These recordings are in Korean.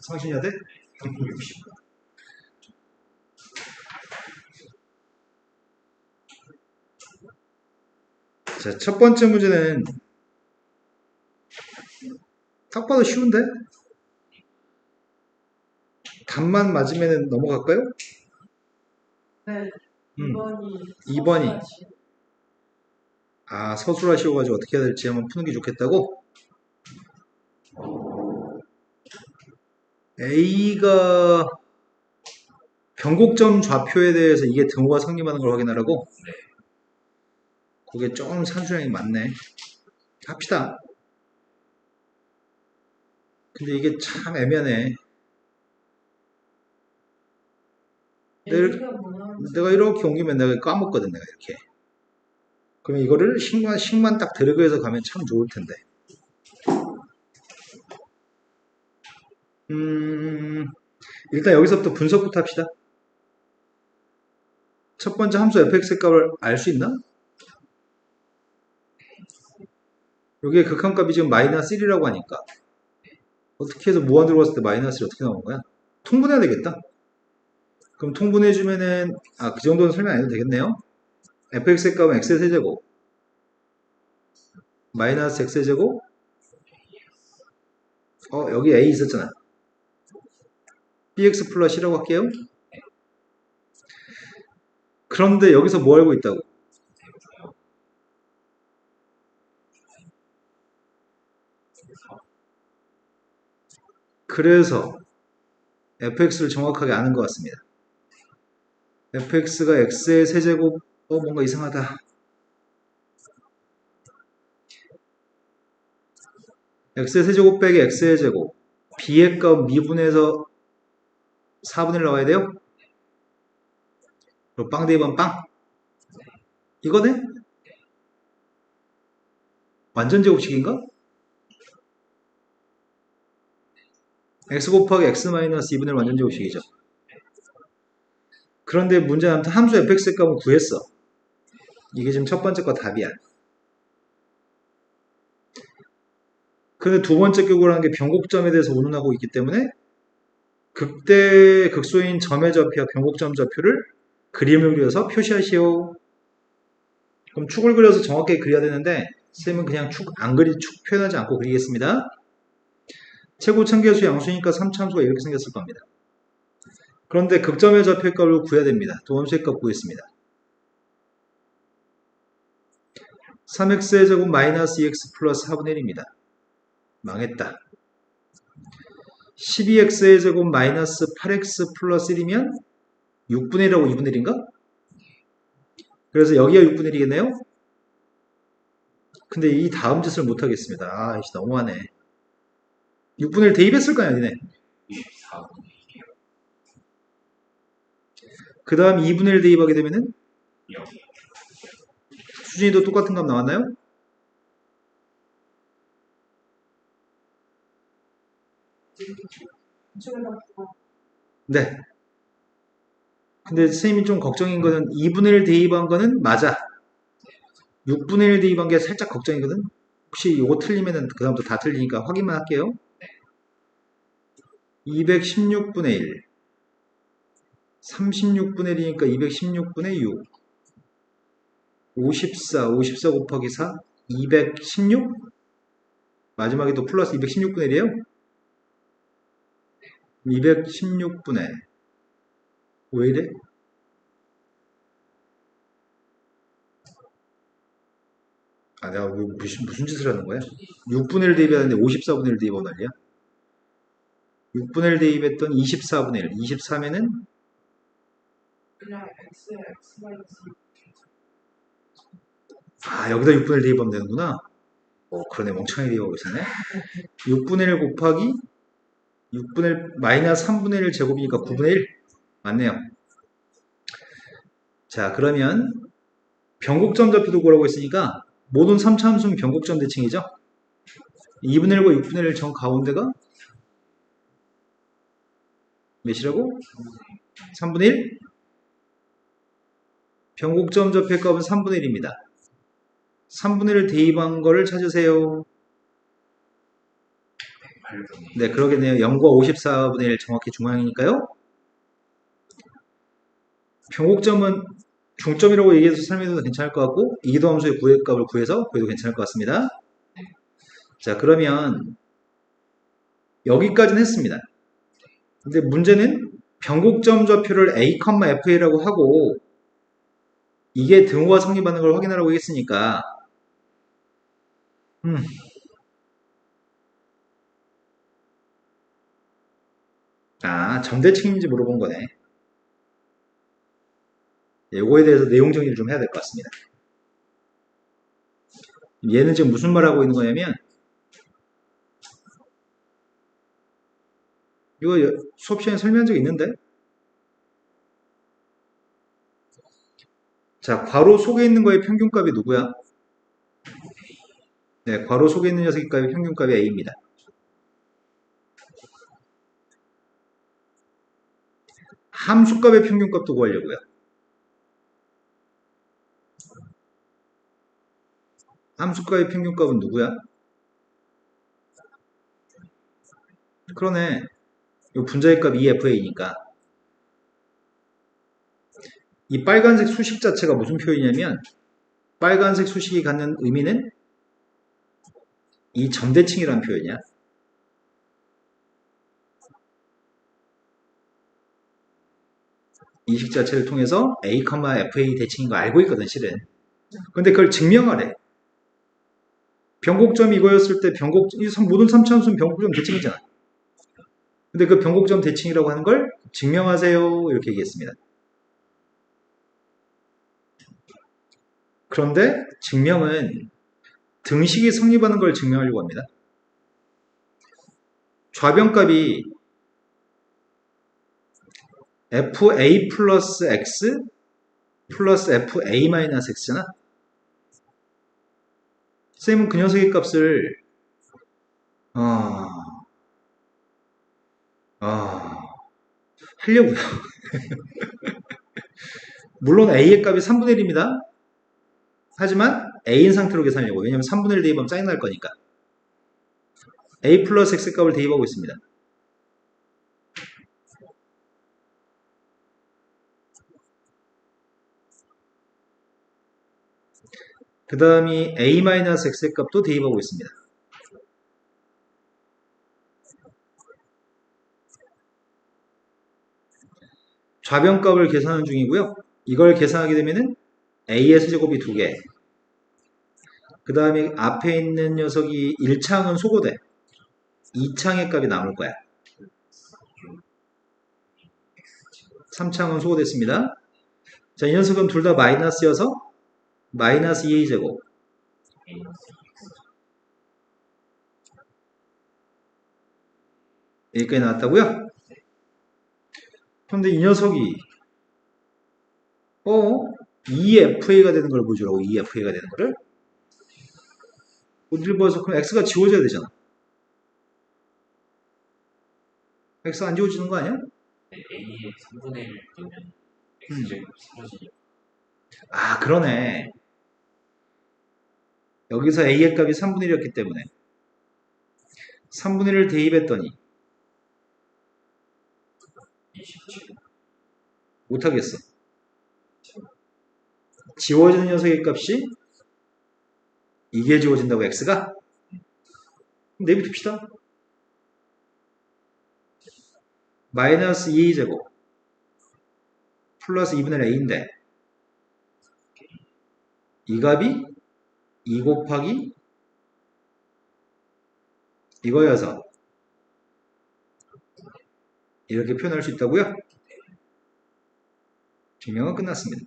30여 대? 60. 자, 첫 번째 문제는 딱 봐도 쉬운데? 답만 맞으면 넘어갈까요? 네. 2번이 2번이 아, 서술하시오가지고 어떻게 해야 될지 한번 푸는 게 좋겠다고? A가 변곡점 좌표에 대해서 이게 등호가 성립하는 걸 확인하라고? 그게 좀 산수량이 많네. 합시다. 근데 이게 참 애매하네. A가 뭐야? 내가 이렇게 옮기면 내가 까먹거든, 내가 이렇게. 그러면 이거를 식만 딱 드래그해서 가면 참 좋을 텐데. 일단 여기서부터 분석부터 합시다. 첫 번째 함수 fx의 값을 알 수 있나? 여기에 극한값이 지금 마이너스 1이라고 하니까 어떻게 해서 무한으로 갔을 때 마이너스 1이 어떻게 나오는 거야? 통분해야 되겠다. 그럼 통분해주면은 그 정도는 설명 안 해도 되겠네요. fx의 값은 x의 세제곱 마이너스 x의 제곱 여기 a 있었잖아. bx 플러스라고 할게요. 그런데 여기서 뭐 알고 있다고? 그래서 fx를 정확하게 아는 것 같습니다. fx가 x의 세제곱 뭔가 이상하다. x의 세제곱 빼기 x의 제곱 b의 값 미분해서 4분의 1 나와야 돼요? 그럼 빵 대입은 빵? 이거네? 완전 제곱식인가? x 곱하기 x 마이너스 2분의 1 완전 제곱식이죠. 그런데 문제는 아무튼 함수 fx의 값은 구했어. 이게 지금 첫 번째 거 답이야. 근데 두 번째 격으로는 게 변곡점에 대해서 운운하고 있기 때문에 극대 극소인 점의 좌표와 변곡점 좌표를 그림을 그려서 표시하시오. 그럼 축을 그려서 정확하게 그려야 되는데 쌤은 그냥 축 표현하지 않고 그리겠습니다. 최고 참계수 양수니까 3차함수가 이렇게 생겼을 겁니다. 그런데 극점의 좌표의 값을 구해야 됩니다. 두 함수의 값 구했습니다. 3x의 제곱 마이너스 2x 플러스 4분의 1입니다. 망했다. 12x의 제곱 마이너스 8x 플러스 1이면 6분의 1하고 2분의 1인가? 그래서 여기가 6분의 1이겠네요? 근데 이 다음 짓을 못하겠습니다. 너무하네. 6분의 1 대입했을 거 아니야, 니네. 그 다음 2분의 1 대입하게 되면은 수진이도 똑같은 값 나왔나요? 네. 근데 선생님이 좀 걱정인 거는 2분의 1 대입한 거는 맞아. 6분의 1 대입한 게 살짝 걱정이거든. 혹시 이거 틀리면은 그 다음부터 다 틀리니까 확인만 할게요. 216분의 1 36분의 1이니까 216분의 6 54 곱하기 4 216 마지막에 또 플러스 216분의 1이에요. 216분의 왜 이래? 내가 무슨 짓을 하는 거야? 6분의 1 대입하는데 54분의 1 대입하고 난리야? 6분의 1 대입했던 24분의 1 23에는 그냥 x 마이너스 여기다 6분의 1 대입하면 되는구나. 그러네. 멍청하게 대입하고 있었네. 6분의 1 곱하기 6분의 1 마이너스 3분의 1 제곱이니까 9분의 1 맞네요. 자, 그러면 변곡점 좌표도 구하라고 했으니까 모든 3차 함수는 변곡점 대칭이죠. 2분의 1과 6분의 1 정 가운데가 몇이라고? 3분의 1? 변곡점 좌표의 값은 3분의 1입니다. 3분의 1 대입한 거를 찾으세요. 8분의 네, 그러겠네요. 0과 54분의 1 정확히 중앙이니까요. 변곡점은 중점이라고 얘기해서 설명해도 괜찮을 것 같고, 이기도함수의 구획값을 구해서 구해도 괜찮을 것 같습니다. 자, 그러면 여기까지는 했습니다. 근데 문제는 변곡점 좌표를 a, fa라고 하고 이게 등호가 성립하는 걸 확인하라고 했으니까 점대칭인지 물어본 거네. 이거에 대해서 내용 정리를 좀 해야 될 것 같습니다. 얘는 지금 무슨 말 하고 있는 거냐면 이거 수업 시간에 설명한 적 있는데 자, 괄호 속에 있는 거의 평균값이 누구야? 네, 괄호 속에 있는 녀석의 값이 평균값이 a입니다. 함수값의 평균값도 구하려고요. 함수값의 평균값은 누구야? 그러네. 이 분자의 값 2fa니까 이 빨간색 수식 자체가 무슨 표현이냐면 빨간색 수식이 갖는 의미는 이 점대칭이라는 표현이야. 이 식 자체를 통해서 a, fa 대칭인 거 알고 있거든 실은. 근데 그걸 증명하래. 변곡점이 이거였을 때 모든 3차함수는 변곡점 대칭이잖아. 근데 그 변곡점 대칭이라고 하는 걸 증명하세요 이렇게 얘기했습니다. 그런데 증명은 등식이 성립하는 걸 증명하려고 합니다. 좌변값이 fa 플러스 x 플러스 fa 마이너스 x잖아. 쌤은 그 녀석의 값을 하려고요. 물론 a의 값이 3분의 1입니다. 하지만 a인 상태로 계산하려고. 왜냐면 3분의 1 대입하면 짜증날 거니까. a 플러스 x 값을 대입하고 있습니다. 그 다음이 a 마이너스 x의 값도 대입하고 있습니다. 좌변값을 계산하는 중이고요. 이걸 계산하게 되면은 a의 세제곱이 2개. 그 다음에 앞에 있는 녀석이 1창은 소거돼. 2창의 값이 남을 거야. 3창은 소거됐습니다. 자, 이 녀석은 둘 다 마이너스여서 마이너스 2a제곱. 여기까지 나왔다고요? 그런데 이 녀석이 2fa가 되는 걸 보여주라고. 2fa가 되는 거를 어디를 봐서 그럼 x가 지워져야 되잖아. x가 안 지워지는 거 아니야? a의 3분의 1 넣으면 x제곱 사라지니까 그러네. 여기서 a의 값이 3분의 1이었기 때문에 3분의 1을 대입했더니 27 못하겠어. 지워지는 녀석의 값이 이게 지워진다고 x가? 내비둡시다. 마이너스 2a제곱 플러스 2분의 a인데 이 값이 2 곱하기 이거여서 이렇게 표현할 수 있다고요? 증명은 끝났습니다.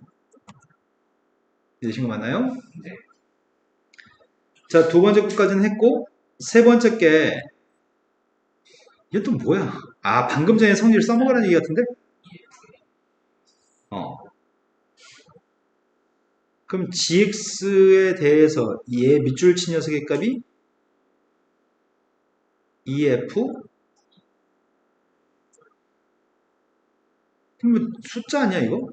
이해되신 거 맞나요? 네. 자, 두 번째 것까지는 했고 세 번째 게 이게 또 뭐야? 방금 전에 성질을 써먹으라는 얘기 같은데? 그럼 gx에 대해서 얘 밑줄 친 녀석의 값이 EF 그럼 숫자 아니야 이거?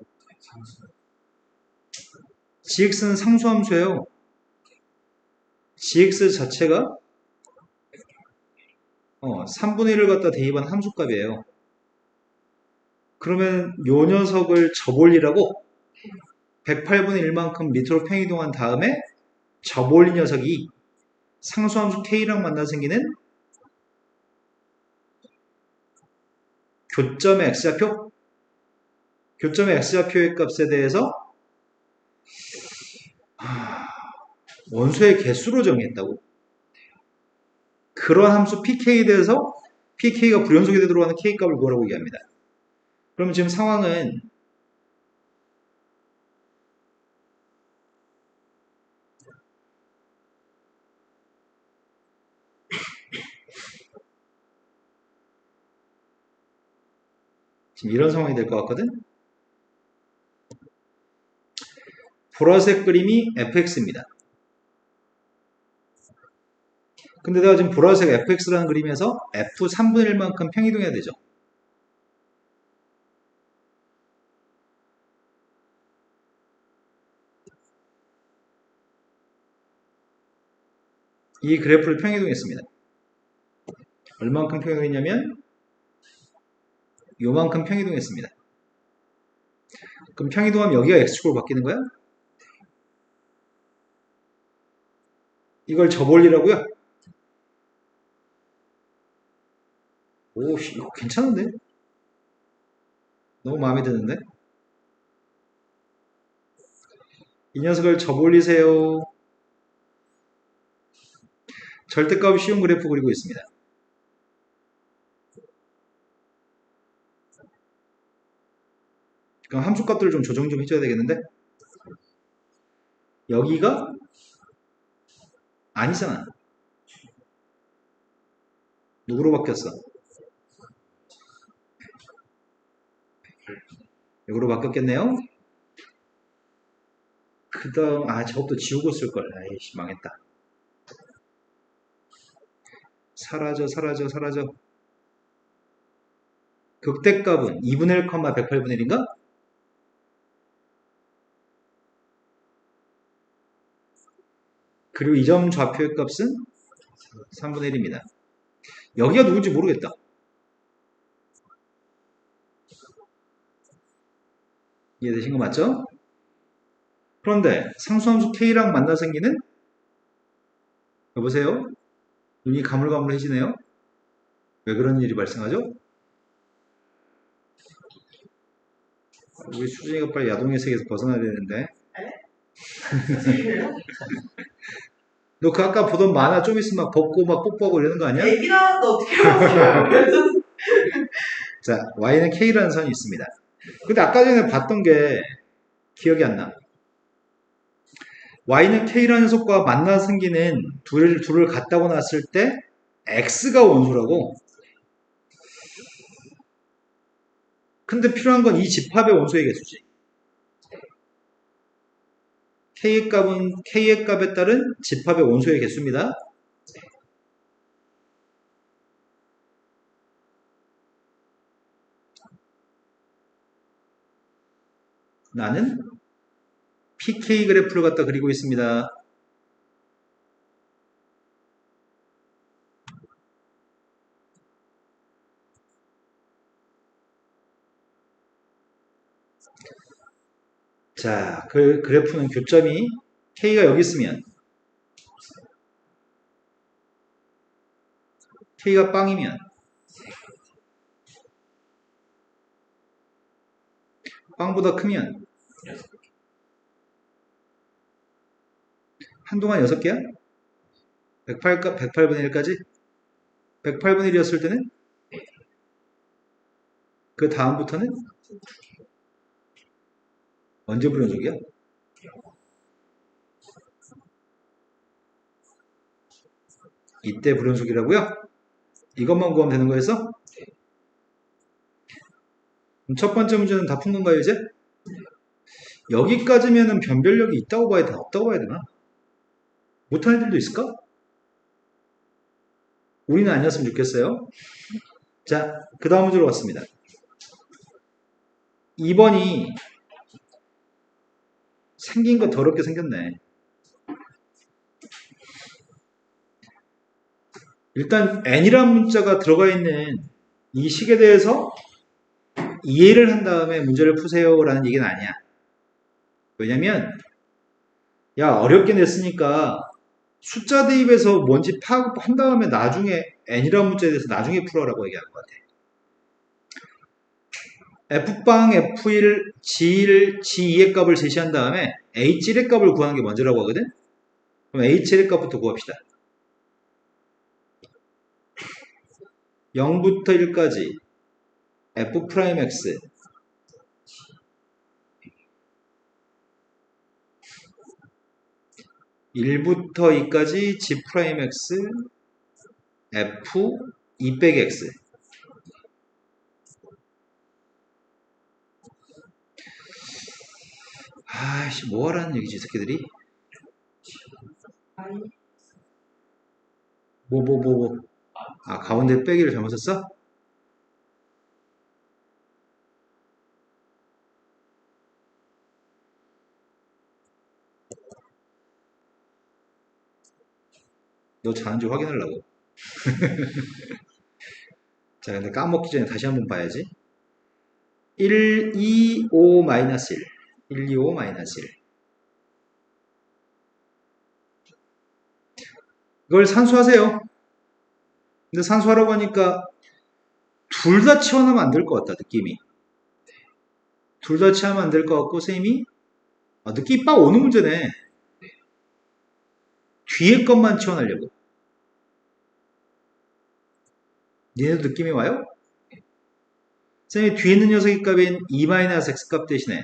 gx는 상수함수예요. gx 자체가 3분의 1을 갖다 대입한 함수값이에요. 그러면 요 녀석을 접올리라고 108분의 1만큼 밑으로 평이동한 다음에 접올린 녀석이 상수함수 k랑 만나 생기는 교점의 x좌표? 교점의 x좌표의 값에 대해서 원소의 개수로 정의했다고. 그런 함수 pk에 대해서 pk가 불연속에 들어가는 k값을 구하라고 얘기합니다. 그러면 지금 상황은 지금 이런 상황이 될 것 같거든? 보라색 그림이 fx입니다. 근데 내가 지금 보라색 fx라는 그림에서 f 3분의 1만큼 평이동해야 되죠. 이 그래프를 평이동했습니다. 얼만큼 평이동했냐면 요만큼 평이동했습니다. 그럼 평이동하면 여기가 x축으로 바뀌는 거야? 이걸 접올리라고요? 오씨, 이거 괜찮은데? 너무 마음에 드는데? 이 녀석을 접올리세요. 절대값이 쉬운 그래프 그리고 있습니다. 그럼 함수값들을 좀 조정 좀 해줘야 되겠는데? 여기가 아니잖아. 누구로 바뀌었어? 이거로 바뀌었겠네요? 그 다음, 저것도 지우고 쓸걸. 아이씨, 망했다. 사라져, 사라져, 사라져. 극대값은 2분의 1, 108분의 1인가? 그리고 이 점 좌표의 값은 3분의 1입니다. 여기가 누군지 모르겠다. 이해되신 거 맞죠? 그런데 상수함수 k랑 만나 생기는 여보세요? 눈이 가물가물해지네요? 왜 그런 일이 발생하죠? 우리 수진이가 빨리 야동의 세계에서 벗어나야 되는데. 너 그 아까 보던 만화 좀 있으면 막 벗고 막 뽀뽀하고 이러는 거 아니야? 애기 나왔는데 어떻게 알았어요? 자, y는 k라는 선이 있습니다. 근데 아까 전에 봤던 게 기억이 안 나. y는 k라는 녀석과 만나 생기는 둘을 갖다고 놨을 때 x가 원소라고. 근데 필요한 건 이 집합의 원소의 개수지. k의 값은 k의 값에 따른 집합의 원소의 개수입니다. 나는 pk 그래프를 갖다 그리고 있습니다. 자, 그 그래프는 교점이 k가 여기 있으면 k가 빵이면 빵보다 크면 한동안 6개야? 108분의 1까지? 108분의 1이었을 때는 그 다음부터는 언제 불연속이야? 이때 불연속이라고요? 이것만 구하면 되는 거였어? 그럼 첫 번째 문제는 다 푼 건가요, 이제? 여기까지면은 변별력이 있다고 봐야 되나? 없다고 봐야 되나? 못한 애들도 있을까? 우리는 아니었으면 좋겠어요. 자, 그 다음 문제로 왔습니다. 2번이 생긴 거 더럽게 생겼네. 일단 n이라는 문자가 들어가 있는 이 식에 대해서 이해를 한 다음에 문제를 푸세요라는 얘기는 아니야. 왜냐면 야 어렵게 냈으니까 숫자 대입에서 뭔지 파악한 다음에 나중에 n이라는 문자에 대해서 나중에 풀어라고 얘기하는 것 같아. f방 f1 g1 g2의 값을 제시한 다음에 h1의 값을 구하는 게 먼저라고 하거든. 그럼 h1의 값부터 구합시다. 0부터 1까지 f'x 1부터 2까지 g'x f 2 빼기 x. 아이씨 뭐하라는 얘기지 이 새끼들이. 뭐. 아 가운데 빼기를 잘못 썼어? 너 자는지 확인하려고. 자 근데 까먹기 전에 다시 한번 봐야지. 1, 2, 5, 마이너스 1. 1, 2, 5, 마이너스 1. 이걸 산수하세요. 근데 산수하라고 하니까 둘 다 치워놓으면 안 될 것 같다, 느낌이. 둘 다 치우면 안 될 것 같고, 쌤이, 느낌이 빡 오는 문제네. 뒤에 것만 치워내려고. 니네도 느낌이 와요? 쌤이 뒤에 있는 녀석의 값인 2-x 값 대신에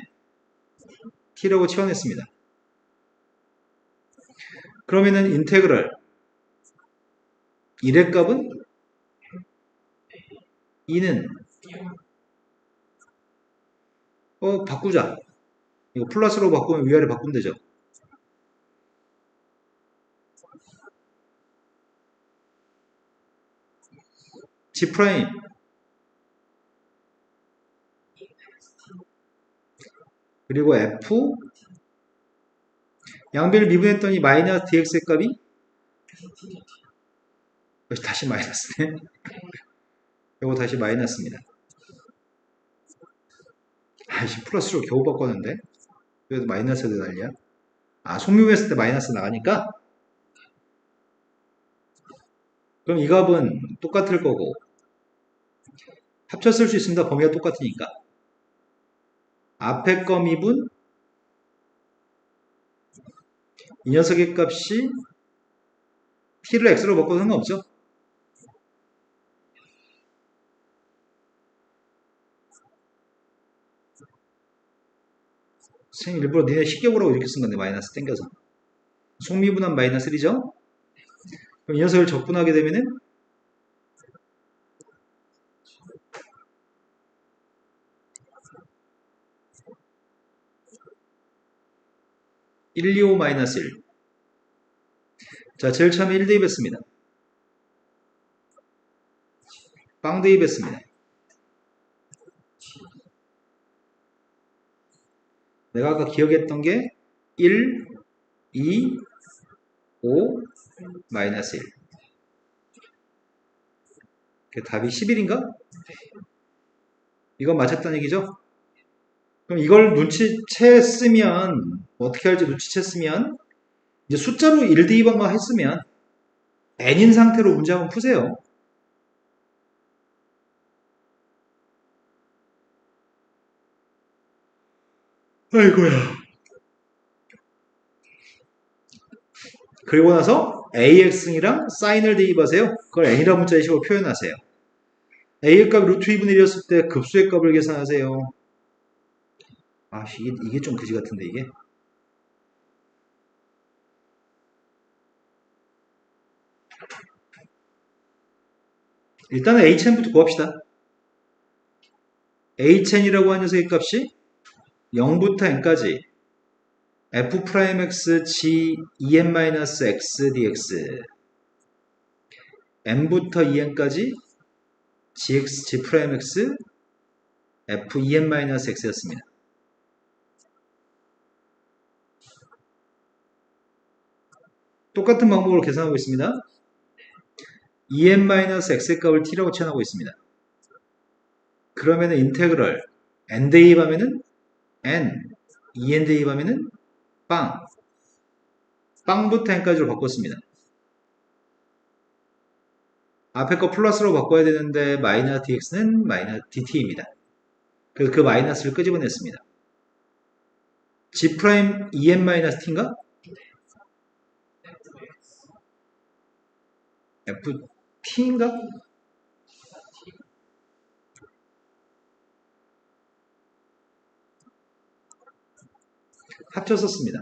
t라고 치워냈습니다. 그러면은 인테그럴 1의 값은 2는 바꾸자. 이거 플러스로 바꾸면 위아래 바꾸면 되죠. G 프라임 그리고 F 양변을 미분했더니 마이너스 dx의 값이 다시 마이너스네. 이거 다시 마이너스입니다. 아이씨 플러스로 겨우 바꿨는데 그래도 마이너스에도 난리야. 속미분했을 때 마이너스 나가니까 그럼 이 값은 똑같을 거고 합쳤을 수 있습니다. 범위가 똑같으니까 앞에 거 미분 이 녀석의 값이 t를 x로 바꿔도 상관없죠. 선생님 일부러 니네 쉽게 보라고 이렇게 쓴 건데 마이너스 땡겨서 속미분한 마이너스 1이죠. 그럼 이 녀석을 적분하게 되면은 1, 2, 5 마이너스 1. 자, 제일 처음에 1 대입했습니다. 빵 대입했습니다. 내가 아까 기억했던 게 1, 2, 5, 마이너스 1. 답이 11인가? 이건 맞았다는 얘기죠? 그럼 이걸 눈치챘으면 어떻게 할지 눈치챘으면 이제 숫자로 1 대입한 거 했으면 n인 상태로 문제 한번 푸세요. 아이고야. 그리고 나서 ax이랑 사인을 대입하세요. 그걸 n이라는 문자의 식으로 표현하세요. a의 값이 루트 2분의 1이었을 때 급수의 값을 계산하세요. 이게 좀 그지 같은데 이게. 일단은hn부터 구합시다. hn이라고 하는 녀석의 값이 0부터 n까지 f'x g 2n-x dx n부터 2n까지 gx g'x f 2n-x였습니다. 똑같은 방법으로 계산하고 있습니다. 2n-x의 값을 t라고 치환하고 있습니다. 그러면은 인테그럴 n 대입하면은 n, 2n 대입하면은 빵, 빵부터 n까지로 바꿨습니다. 앞에 거 플러스로 바꿔야 되는데 마이너스 dx는 마이너스 dt입니다. 그래서 그 마이너스를 끄집어냈습니다. g 프라임 2n-t인가? ft인가? 합쳤었습니다.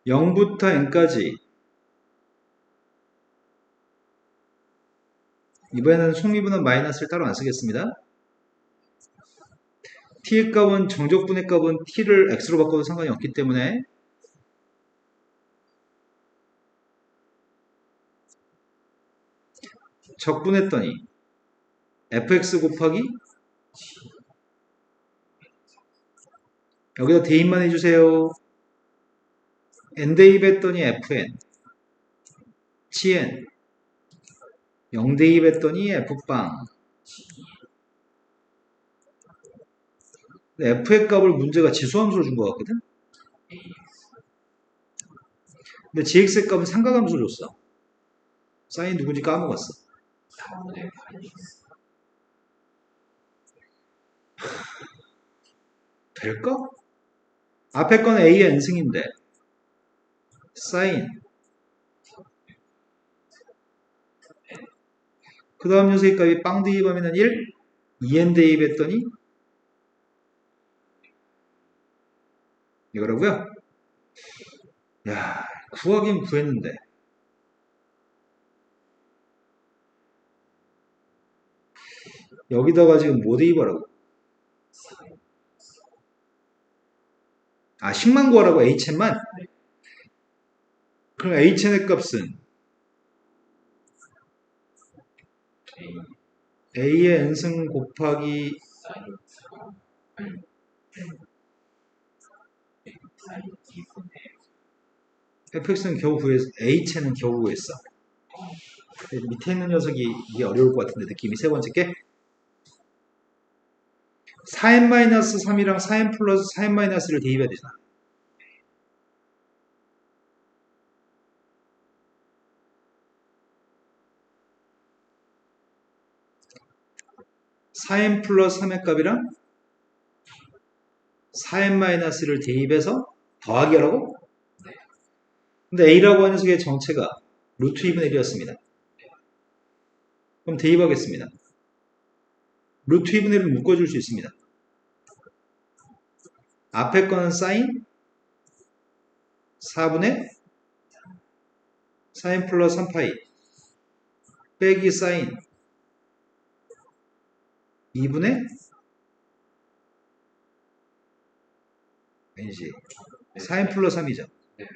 0부터 n까지 이번에는 속미분은 마이너스를 따로 안 쓰겠습니다. t의 값은 정적분의 값은 t를 x로 바꿔도 상관이 없기 때문에 적분했더니 fx 곱하기 여기다 대입만 해주세요. n 대입했더니 fn gn 0 대입했더니 f빵 f의 값을 문제가 지수함수로 준 것 같거든? 근데 gx의 값은 삼각함수로 줬어. 사인 누군지 까먹었어. 3분의 파이 x. 될까? 앞에 건 a의 n승인데 사인 그 다음 녀석의 값이 빵 대입하면 1 2n 대입했더니 이거라고요? 야, 구하긴 구했는데 여기다가 지금 뭐 대입하라고? 아, 식만 구하라고 hn만? 그럼 hn의 값은 a의 n승 곱하기 fx는 겨우 구했어. h는 겨우 구했어. 밑에 있는 녀석이 이게 어려울 것 같은데 느낌이 세 번째 게 4n-3이랑 4n 플러스 4n-를 대입해야 되잖아. (4n) 플러스 3의 값이랑 4n-를 대입해서 더하기 하라고? 근데 a라고 하는 녀석의 정체가 루트 2분의 1이었습니다. 그럼 대입하겠습니다. 루트 2분의 1을 묶어줄 수 있습니다. 앞에 거는 사인 4분의 4n 플러스 3파이 빼기 사인 2분의 아니지 4n 플러스 3이죠. 네, 왜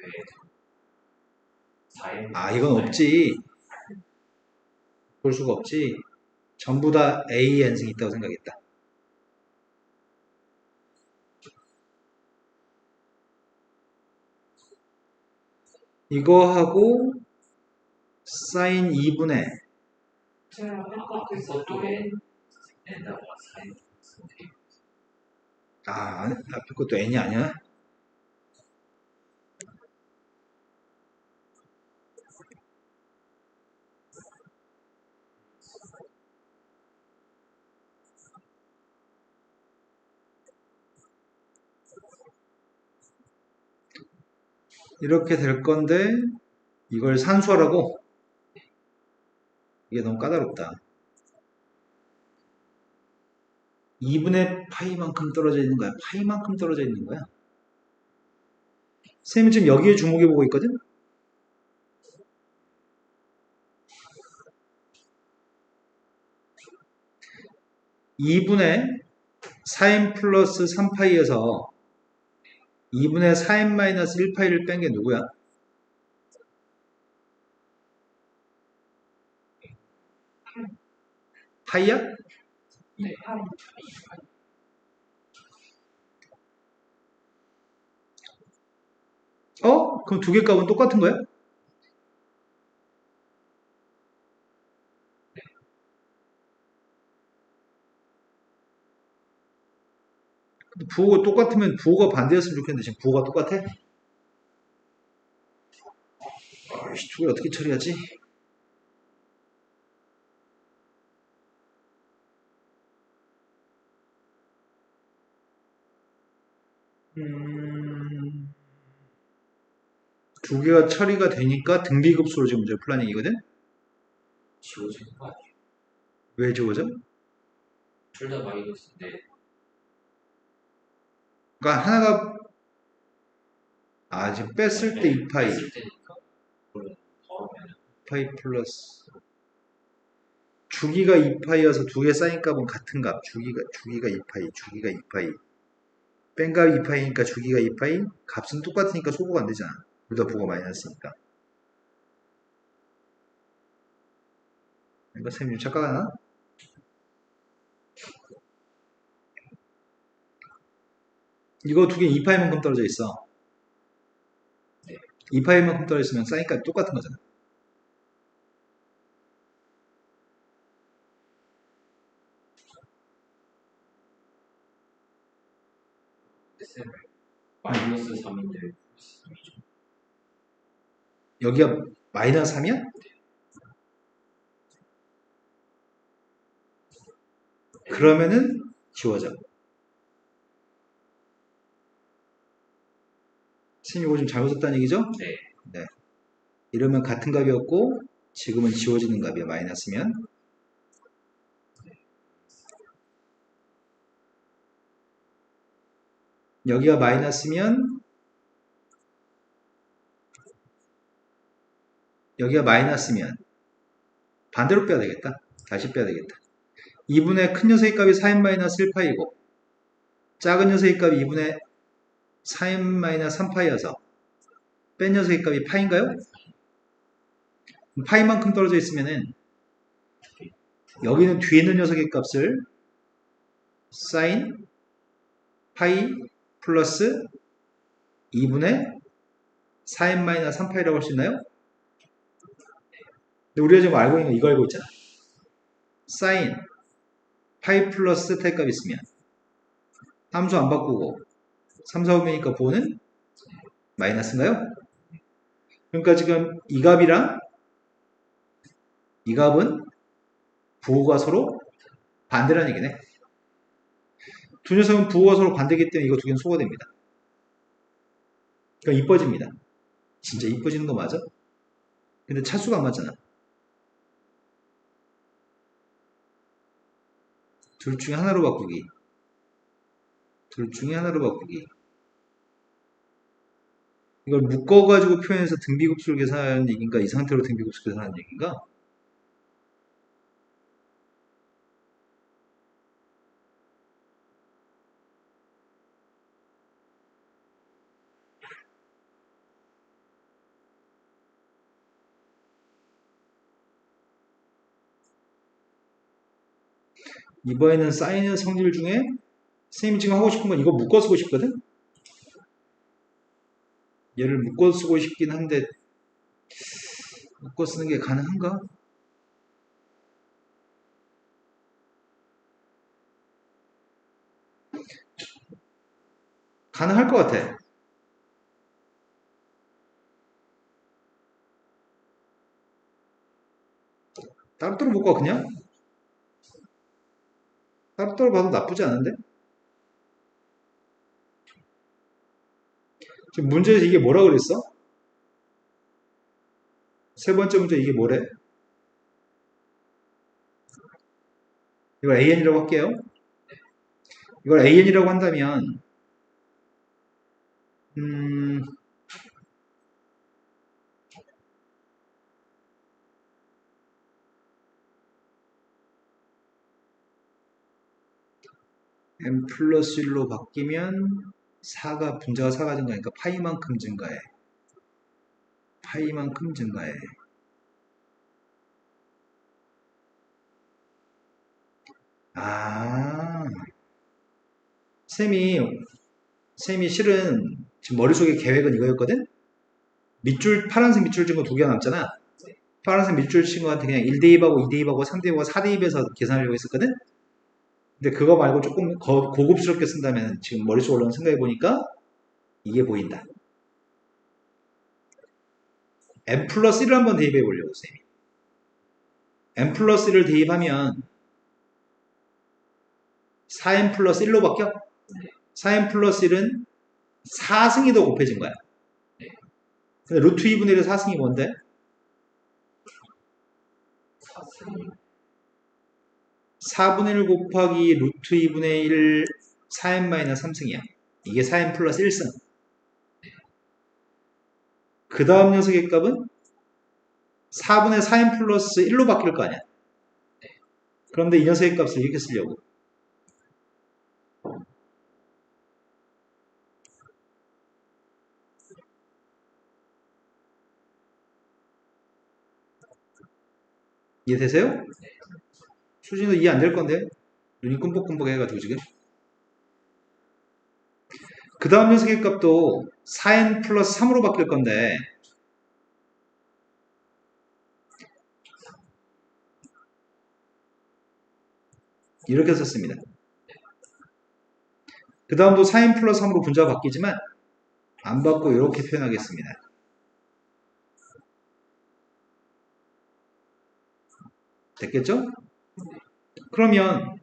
4n 아 이건 없지. 볼 수가 없지. 전부 다 A n승이 있다고 생각했다. 이거하고 사인 2분의 그것도 n n하고 4n 앞에 것도 n이 아니야? 이렇게 될 건데 이걸 산수하라고? 이게 너무 까다롭다. 2분의 파이만큼 떨어져 있는 거야. 파이만큼 떨어져 있는 거야. 선생님이 지금 여기에 주목해 보고 있거든? (2분의 4n 플러스 3파이에서 2분의 4n 마이너스 1파이를 뺀 게 누구야? 파이야? 네. 그럼 두 개 값은 똑같은 거야? 부호가 똑같으면 부호가 반대였으면 좋겠는데 지금 부호가 똑같아? 아이씨, 두 개 어떻게 처리하지? 두 개가 처리가 되니까 등비급수로 지금 문제 풀란 얘기거든? 지워지는 거 아니에요? 왜 지워져? 둘 다 마이너스인데 그러니까 하나가 지금 뺐을 때 2파이 뺐을 때니까 물론 더하면 2파이 플러스 주기가 2파이여서 두 개 쌓인 값은 같은 값 주기가 2파이 주기가 2파이 뺀 값이 2파이니까 주기가 2파이 값은 똑같으니까 소거가 안 되잖아 둘 다 부호가 마이너스니까 이거 쌤이 좀 착각하나? 이거 두 개 2파이만큼 떨어져 있어 2파이만큼 떨어져 있으면 쌓인 값이 똑같은 거잖아 쌤 마이너스 3인데 플러스 3이죠. 여기가 마이너스 3이야? 그러면은 지워져. 선생님 이거 좀 잘못 썼다는 얘기죠? 네. 네. 이러면 같은 값이었고 지금은 지워지는 값이야 마이너스면. 여기가 마이너스면 여기가 마이너스면 반대로 빼야 되겠다. 다시 빼야 되겠다. 2분의 큰 녀석의 값이 4n 마이너스 1파이고 작은 녀석의 값이 2분의 4n 마이너스 3파이여서 뺀 녀석의 값이 파인가요? 파이만큼 떨어져 있으면은 여기는 뒤에 있는 녀석의 값을 사인 파이 플러스 2분의 4n 마이너스 3파이라고 할 수 있나요? 근데 우리가 지금 알고 있는 거 이거 알고 있잖아. 사인 파이 플러스 태값 있으면 함수 안 바꾸고 3, 4, 5면이니까 부호는 마이너스인가요? 그러니까 지금 이 값이랑 이 값은 부호가 서로 반대라는 얘기네. 두 녀석은 부호가 서로 반대이기 때문에 이거 두 개는 소거됩니다. 그러니까 이뻐집니다. 진짜 이뻐지는 거 맞아? 근데 차수가 안 맞잖아. 둘 중에 하나로 바꾸기. 둘 중에 하나로 바꾸기. 이걸 묶어가지고 표현해서 등비급수를 계산하는 얘기인가? 이 상태로 등비급수 계산하는 얘기인가? 이번에는 사인의 성질 중에 선생님이 지금 하고 싶은 건 이거 묶어 쓰고 싶거든? 얘를 묶어 쓰고 싶긴 한데 묶어 쓰는 게 가능한가? 가능할 것 같아. 따로따로 묶어 그냥? 따로따로 봐도 나쁘지 않은데? 지금 문제에서 이게 뭐라 그랬어? 세 번째 문제 이게 뭐래? 이걸 AN이라고 할게요. 이걸 AN이라고 한다면 n 플러스 1로 바뀌면 4가 분자가 4가 증가하니까 파이만큼 증가해. 파이만큼 증가해. 쌤이 실은 지금 머릿속에 계획은 이거였거든? 파란색 밑줄 증거 두 개가 남잖아. 파란색 밑줄 친구한테 그냥 1대입하고 2대입하고 3대입하고 4대입해서 계산하려고 했었거든? 근데 그거 말고 조금 고급스럽게 쓴다면 지금 머릿속에 올라온 생각해 보니까 이게 보인다. n 플러스 1을 한번 대입해 보려고 쌤이. n 플러스 1을 대입하면 4n 플러스 1로 바뀌어? 4n 플러스 1은 4승이 더 곱해진 거야. 근데 루트 2분의 1의 4승이 뭔데? 4분의 1 곱하기 루트 2분의 1 4n 마이너스 3승이야. 이게 4n 플러스 1승. 그 다음 녀석의 값은 4분의 4n 플러스 1로 바뀔 거 아니야. 그런데 이 녀석의 값을 이렇게 쓰려고. 이해되세요? 수진도 이해 안 될 건데? 눈이 끔뻑끔뻑 해가지고 지금. 그 다음 녀석의 값도 4n 플러스 3으로 바뀔 건데 이렇게 썼습니다. 그 다음도 4n 플러스 3으로 분자가 바뀌지만 안 바꾸고 이렇게 표현하겠습니다. 됐겠죠? 그러면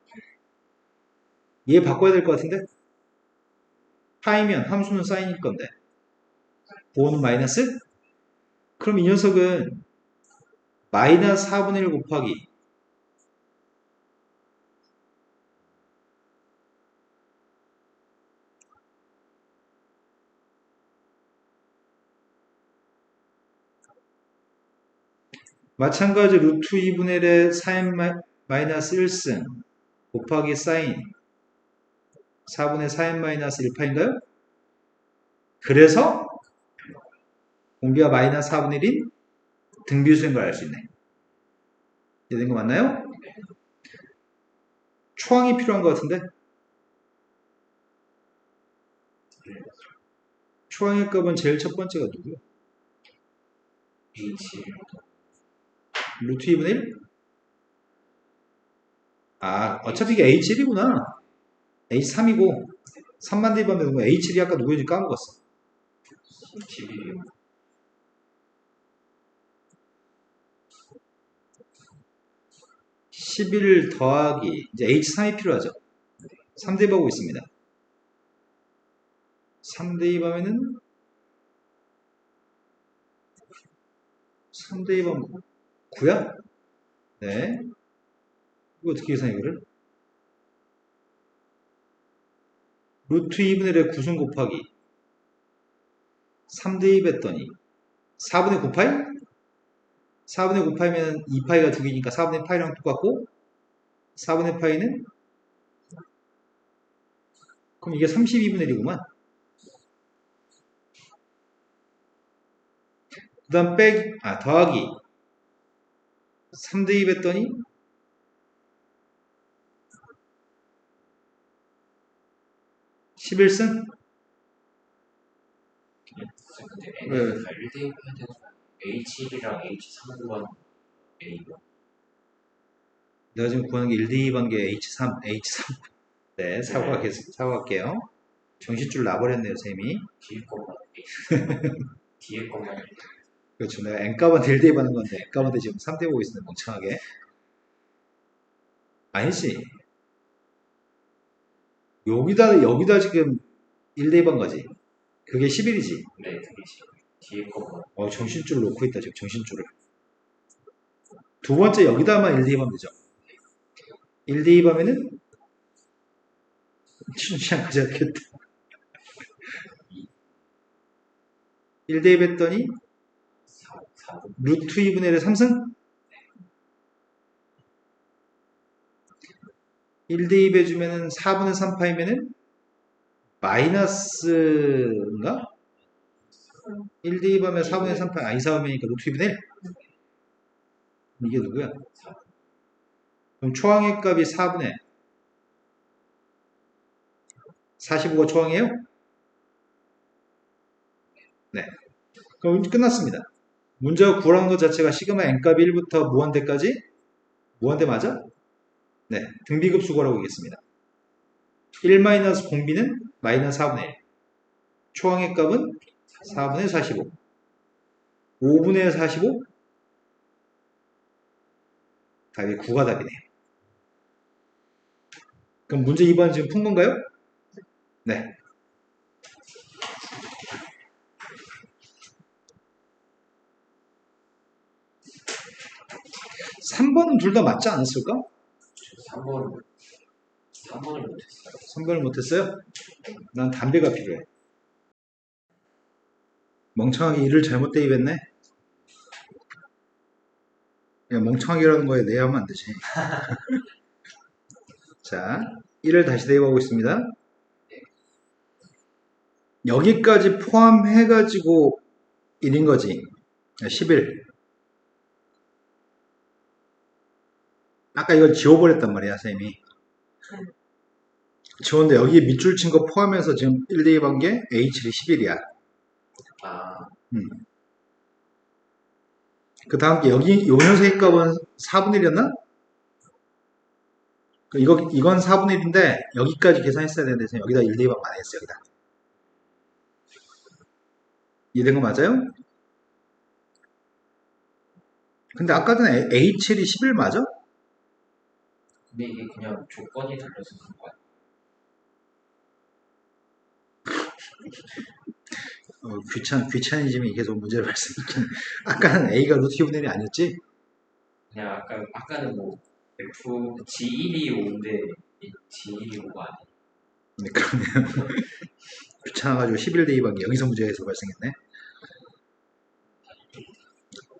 얘 바꿔야 될 것 같은데? 파이면 함수는 사인일 건데 보호는 마이너스? 그럼 이 녀석은 마이너스 4분의 1 곱하기 마찬가지 루트 2분의 1의 4n 마이너스 1승 곱하기 사인 4분의 4n 마이너스 1파인가요? 그래서 공비가 마이너스 4분의 1인 등비수인 걸 알 수 있네. 이해된 거 맞나요? 초항이 필요한 것 같은데? 초항의 값은 제일 첫 번째가 누구야? H 루트 2분의 1? 아, 어차피 이게 H1이구나. H3이고 3만 대입하면 되는 거야. H1이 아까 누구인지 까먹었어. 11이요. 11 더하기 이제 H3이 필요하죠. 3 대입하고 있습니다. 3 대입하면은 3 대입하면 9야? 네. 이거 어떻게 계산해 이거를? 루트 2분의 1의 9승 곱하기 3 대입했더니 4분의 9파이? 4분의 9파이면 2파이가 2개니까 4분의 파이랑 똑같고 4분의 파이는 그럼 이게 32분의 1이구만. 그 다음 더하기 3 대입했더니 11승? 근데 네. N을 다 1대입해야 되는 거 H1이랑 H3만 A가 내가 지금 구하는 게 1 대입한 게 H3. 네, 사고할게요. 정신줄 나버렸네요, 쌤이. 뒤에 것만 뒤에 것만 그렇죠. 내가 N값한테 1 대입하는 건데, N값한테 지금 3 대입하고 있는데, 멍청하게. 아니지. 여기다 지금 1 대입한 거지. 그게 11이지. 네, 그게 뒤에 것만 정신줄을 놓고 있다, 지금 정신줄을. 두 번째 여기다만 1 대입하면 되죠. 1 대입하면은, 시간 가져야 되겠다. 1 대입했더니, 4분 루트 2분의 1의 3승? 1 대입해주면은 4분의 3파이면은, 마이너스인가? 1 대입하면 4분의 3파이, 2, 4분이니까 루트 2분의 1? 이게 누구야? 그럼 초항의 값이 4분의 45가 초항이에요? 네. 그럼 끝났습니다. 문제가 구하는 것 자체가 시그마 n값이 1부터 무한대까지 무한대 맞아? 네. 등비급 수거라고 하겠습니다. 1 공비는 마이너스 4분의 1. 초항의 값은 4분의 45. 5분의 45? 답이 9가 답이네요. 그럼 문제 2번 지금 푼 건가요? 네. 3번은 둘 다 맞지 않았을까? 3번을 못했어요. 3번을 못했어요? 난 담배가 필요해. 멍청하게 1을 잘못 대입했네. 그냥 멍청하게라는 거에 내 하면 안 되지. 자, 1을 다시 대입하고 있습니다. 여기까지 포함해가지고 1인 거지. 11. 아까 이걸 지워버렸단 말이야, 선생님이. 지웠는데 여기에 밑줄 친 거 포함해서 지금 1 대입한 게 H7이 11이야. 아, 그 다음 게 여기 요 녀석의 값은 4분의 1이었나? 이건 4분의 1인데 여기까지 계산했어야 되는데 여기다 1 대입하면 안 했어. 여기다. 이해된 거 맞아요? 근데 아까 전에 H7이 11 맞아? 근데 이게 그냥 조건이 달려서 그런 거야. 귀차니즘이 계속 문제를 발생시키는. 아까는 A가 루트 2분의 1이 아니었지? 그냥 아까는 뭐 F G1이 5인데 G1이 5가 아니야. 네, 그러면 귀찮아가지고 11 대입한 게 여기서 문제에서 발생했네.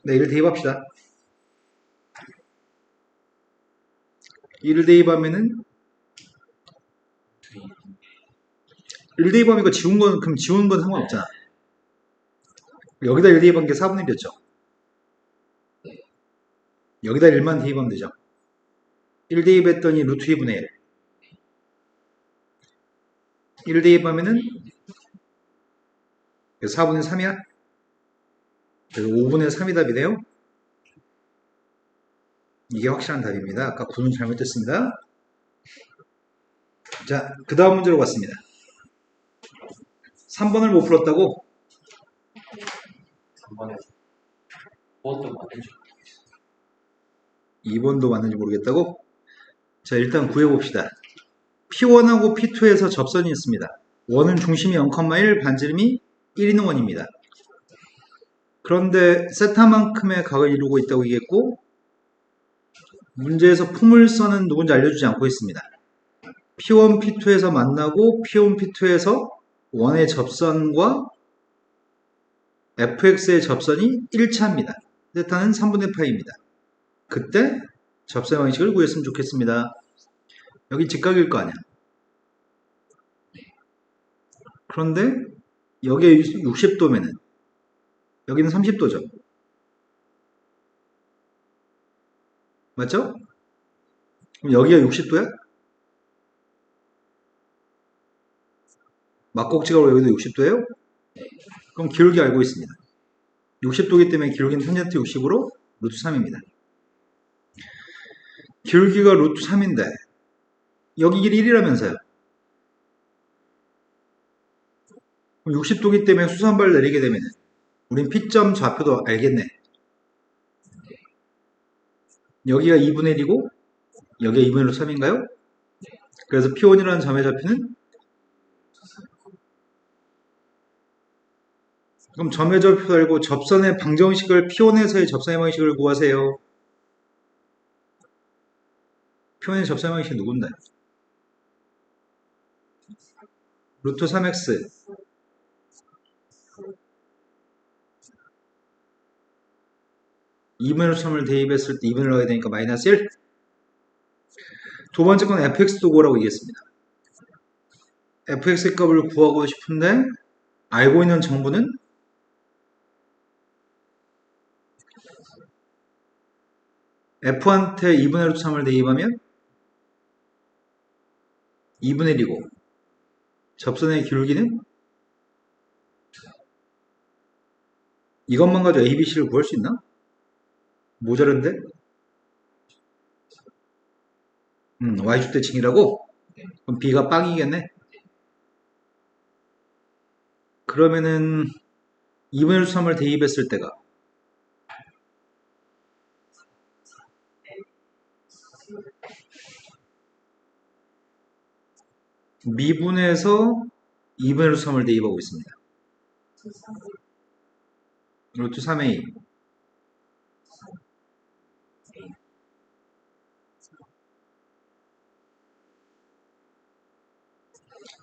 네, 1 대입합시다. 1 대입하면은 1 대입하면 이거 그럼 지운 건 상관없잖아. 여기다 1 대입한 게 4분의 1이었죠. 여기다 1만 대입하면 되죠. 1 대입했더니 루트 2분의 1. 1 대입하면은 4분의 3이야? 그래서 5분의 3이 답이네요. 이게 확실한 답입니다. 아까 9는 잘못됐습니다. 자, 그 다음 문제로 갔습니다. 3번을 못 풀었다고? 3번에 5번도 맞는지 2번도 맞는지 모르겠다고? 자, 일단 구해봅시다. P1하고 P2에서 접선이 있습니다. 원은 중심이 0,1, 반지름이 1 있는 원입니다. 그런데 세타만큼의 각을 이루고 있다고 얘기했고, 문제에서 품을선은 누군지 알려주지 않고 있습니다. P1, P2에서 만나고 P1, P2에서 원의 접선과 fx의 접선이 1차입니다. 세타는 3분의 파입니다. 그때 접선 방식을 구했으면 좋겠습니다. 여기 직각일 거 아니야. 그런데 여기에 60도면은 여기는 30도죠. 맞죠? 그럼 여기가 60도야? 막곡지각으로 여기도 60도예요? 그럼 기울기 알고 있습니다. 60도기 때문에 기울기는 탄젠트 60으로 루트 3입니다. 기울기가 루트 3인데 여기 길이 1이라면서요. 그럼 60도기 때문에 수선발 내리게 되면 우린 P점 좌표도 알겠네. 여기가 2분의 1이고 여기가 2분의 1로 3인가요? 그래서 P1이라는 점의 좌표는 그럼 점의 좌표 알고 접선의 방정식을 P1에서의 접선의 방식을 구하세요. P1의 접선의 방식이 누군데? 루트 3x 2분의 3을 대입했을 때 2분의 1을 하게 되니까 마이너스 1. 두 번째 건 fx도 구하라고 얘기했습니다. fx의 값을 구하고 싶은데 알고 있는 정보는 f한테 2분의 루트 3을 대입하면 2분의 1이고 접선의 기울기는 이것만 가지고 ABC를 구할 수 있나? 모자른데? y축대칭이라고? 그럼 b가 빵이겠네? 그러면은 2분의 루트 3을 대입했을 때가 미분에서 2분의 루트 3을 대입하고 있습니다. 루트 3a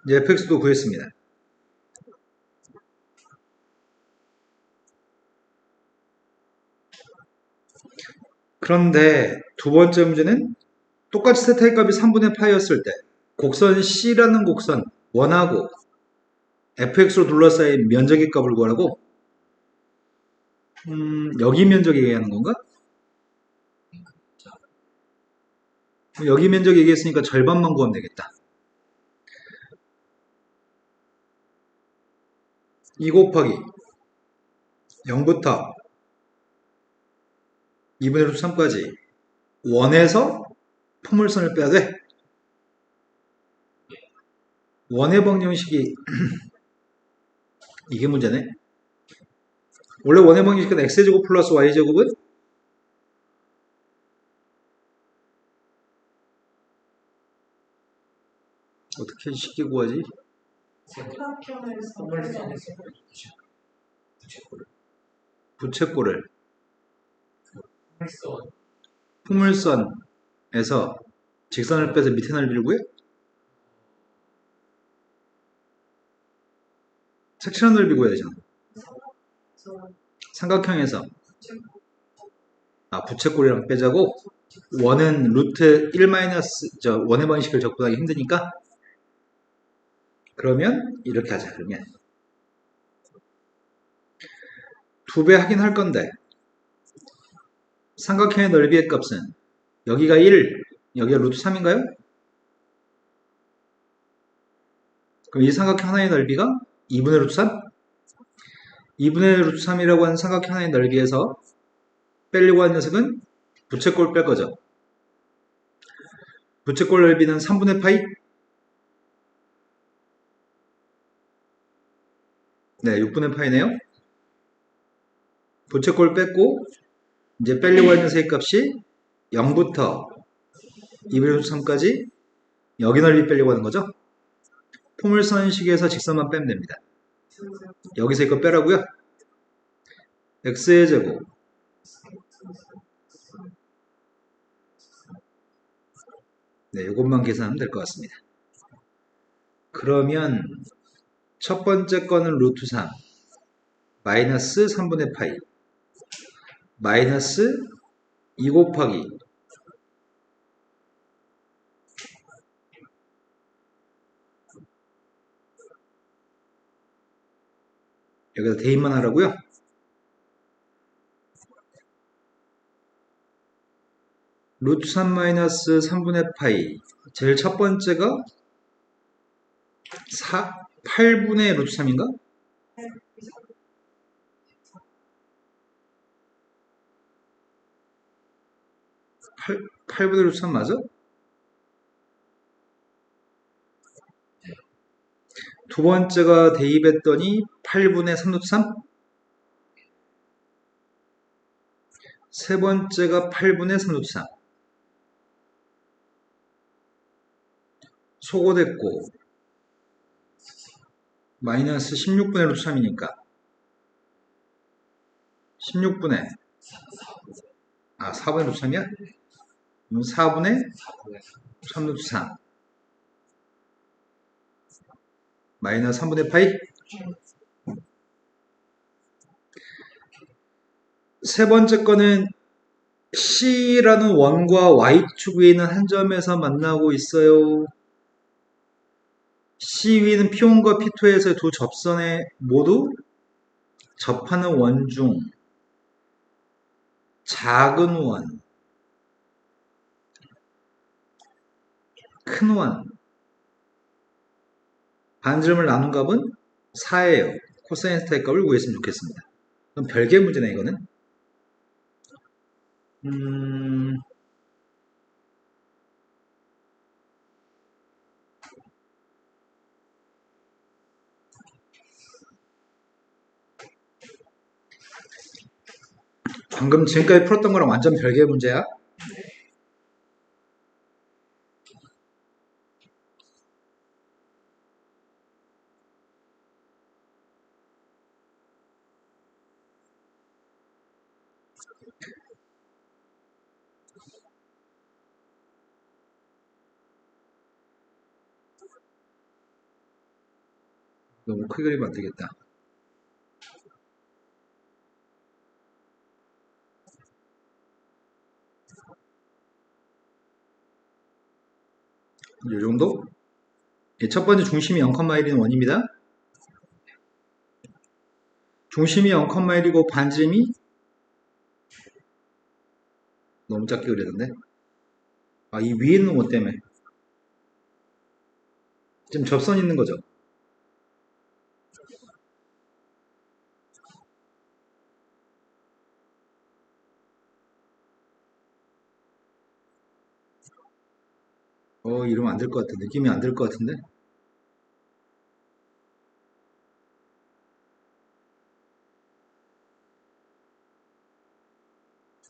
이제 fx도 구했습니다. 그런데 두 번째 문제는 똑같이 세타의 값이 3분의 파이였을 때 곡선 C라는 곡선 원하고 fx로 둘러싸인 면적의 값을 구하라고 여기 면적 얘기하는 건가? 여기 면적 얘기했으니까 절반만 구하면 되겠다. 2 곱하기 0부터 2분의 루트 3까지 원에서 포물선을 빼야 돼. 원의 방정식이 이게 문제네. 원래 원의 방정식은 x제곱 플러스 y제곱은 어떻게 쉽게 구하지? 삼각형에서 포물선에서 부채꼴 부채꼴을 포물선 포물선에서 직선을 빼서 밑에 넓이를 구해? 색칠한 넓이 구해야 되잖아. 삼각형에서 부채꼴이랑 빼자고? 원은 루트 1 마이너스 원의 방식을 접근하기 힘드니까 그러면 이렇게 하자. 그러면 2배 하긴 할 건데 삼각형의 넓이의 값은 여기가 1, 여기가 루트 3인가요? 그럼 이 삼각형 하나의 넓이가 2분의 루트 3? 2분의 루트 3이라고 하는 삼각형 하나의 넓이에서 빼려고 하는 녀석은 부채꼴 뺄 거죠. 부채꼴 넓이는 3분의 파이? 네, 6분의 파이네요. 부채꼴 뺐고 이제 빼려고 하는 녀석의 값이 0부터 2분의 루트 3까지 여기 넓이 빼려고 하는 거죠. 포물선식에서 직선만 빼면 됩니다. 여기서 이거 빼라고요. x의 제곱 네, 이것만 계산하면 될 것 같습니다. 그러면 첫 번째 거는 루트 3 마이너스 3분의 파이 마이너스 2 곱하기 여기다 대입만 하라고요. 루트 3 마이너스 3분의 파이 제일 첫 번째가 8분의 루트 3인가? 8분의 루트 3 맞아? 두 번째가 대입했더니 8분의 3 루트 3? 세 번째가 8분의 3 루트 3 소거됐고 마이너스 16분의 루트 3이니까 16분의 4분의 루트 3이야? 4분의 3 루트 3 마이너스 3분의 파이 세 번째 거는 C라는 원과 Y축 위에 있는 한 점에서 만나고 있어요. C 위는 P1과 P2에서의 두 접선에 모두 접하는 원 중 작은 원, 큰 원, 반지름을 나눈 값은 4예요. 코사인 스타의 값을 구했으면 좋겠습니다. 그럼 별개 문제네 이거는. 방금 지금까지 풀었던 거랑 완전 별개의 문제야. 너무 크게 그리면 안 되겠다. 이 정도? 예, 첫 번째 중심이 0,1인 원입니다. 중심이 0,1이고 반지름이 너무 작게 그렸는데. 아, 이 위에 있는 것 때문에. 지금 접선 있는 거죠. 이러면 안 될 것 같아. 느낌이 안 될 것 같은데.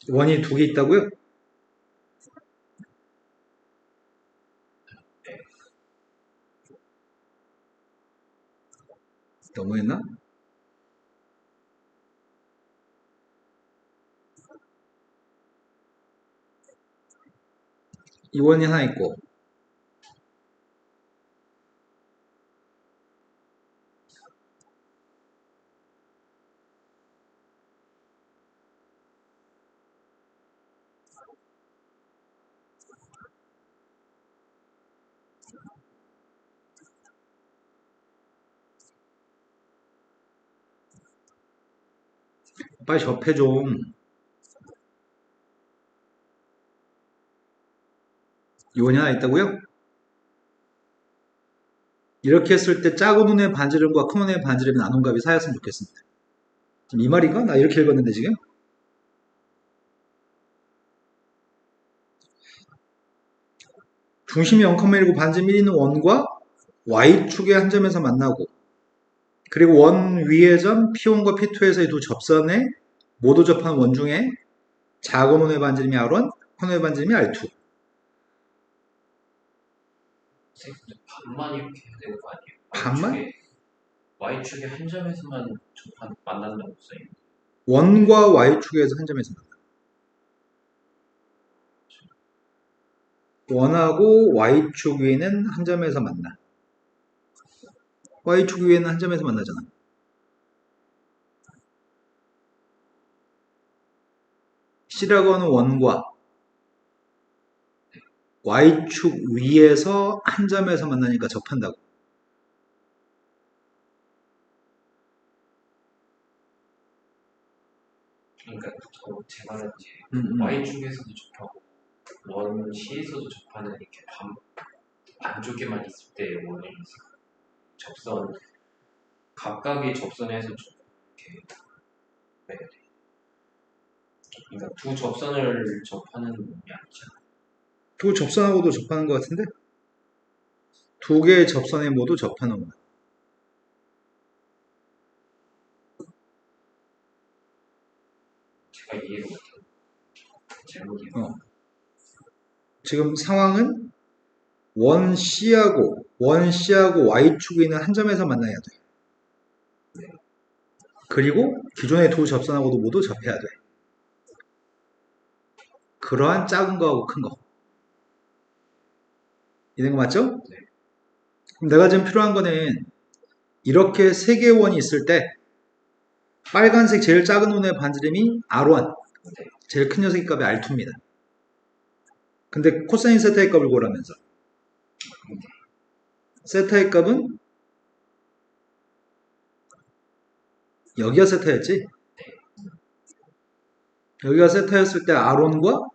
원이 두 개 있다고요? 너무했나? 이 원이 하나 있고, 빨리 접해 좀. 이 원이 하나 있다고요? 이렇게 했을 때 작은 운의 반지름과 큰 운의 반지름이 나눈 값이 4였으면 좋겠습니다. 지금 이 말인가? 나 이렇게 읽었는데 지금? 중심이 0,1이고 반지름 1인 원과 Y축의 한 점에서 만나고, 그리고 원 위의 점 P1과 P2에서의 두 접선에 모두 접한 원 중에 작은 운의 반지름이 R1, 큰 운의 반지름이 R2. 선생님, 반만 이렇게 해야 되는 거 아니에요? 반만? Y축의 한 점에서만 만난다고 써요. 원과 Y축에서 한 점에서 만나. 원하고 Y축 위에는 한 점에서 만나. Y축 위에는 한 점에서 만나잖아. C라고 하는 원과 Y축 위에서 한 점에서 만나니까 접한다고. 그러니까 제 말은 이제 음. Y축에서도 접하고 원 C에서도 접하는 이렇게 반쪽에만 있을 때 원을 접선 각각의 접선에서 이렇게 네. 그러니까 두 접선을 접하는 게 아니잖아. 두 접선하고도 접하는 것 같은데? 두 개의 접선에 모두 접하는 거야. 제가 이해를 못해요. 제목이 지금 상황은 원 C하고 Y축에 있는 한 점에서 만나야 돼. 그리고 기존의 두 접선하고도 모두 접해야 돼. 그러한 작은 거하고 큰 거. 이런 거 맞죠? 네. 그럼 내가 지금 필요한 거는 이렇게 세 개의 원이 있을 때 빨간색 제일 작은 원의 반지름이 R1, 네. 제일 큰 녀석의 값이 R2입니다. 근데 코사인 세타의 값을 구하라면서 세타의 값은 여기가 세타였지? 여기가 세타였을 때 R1과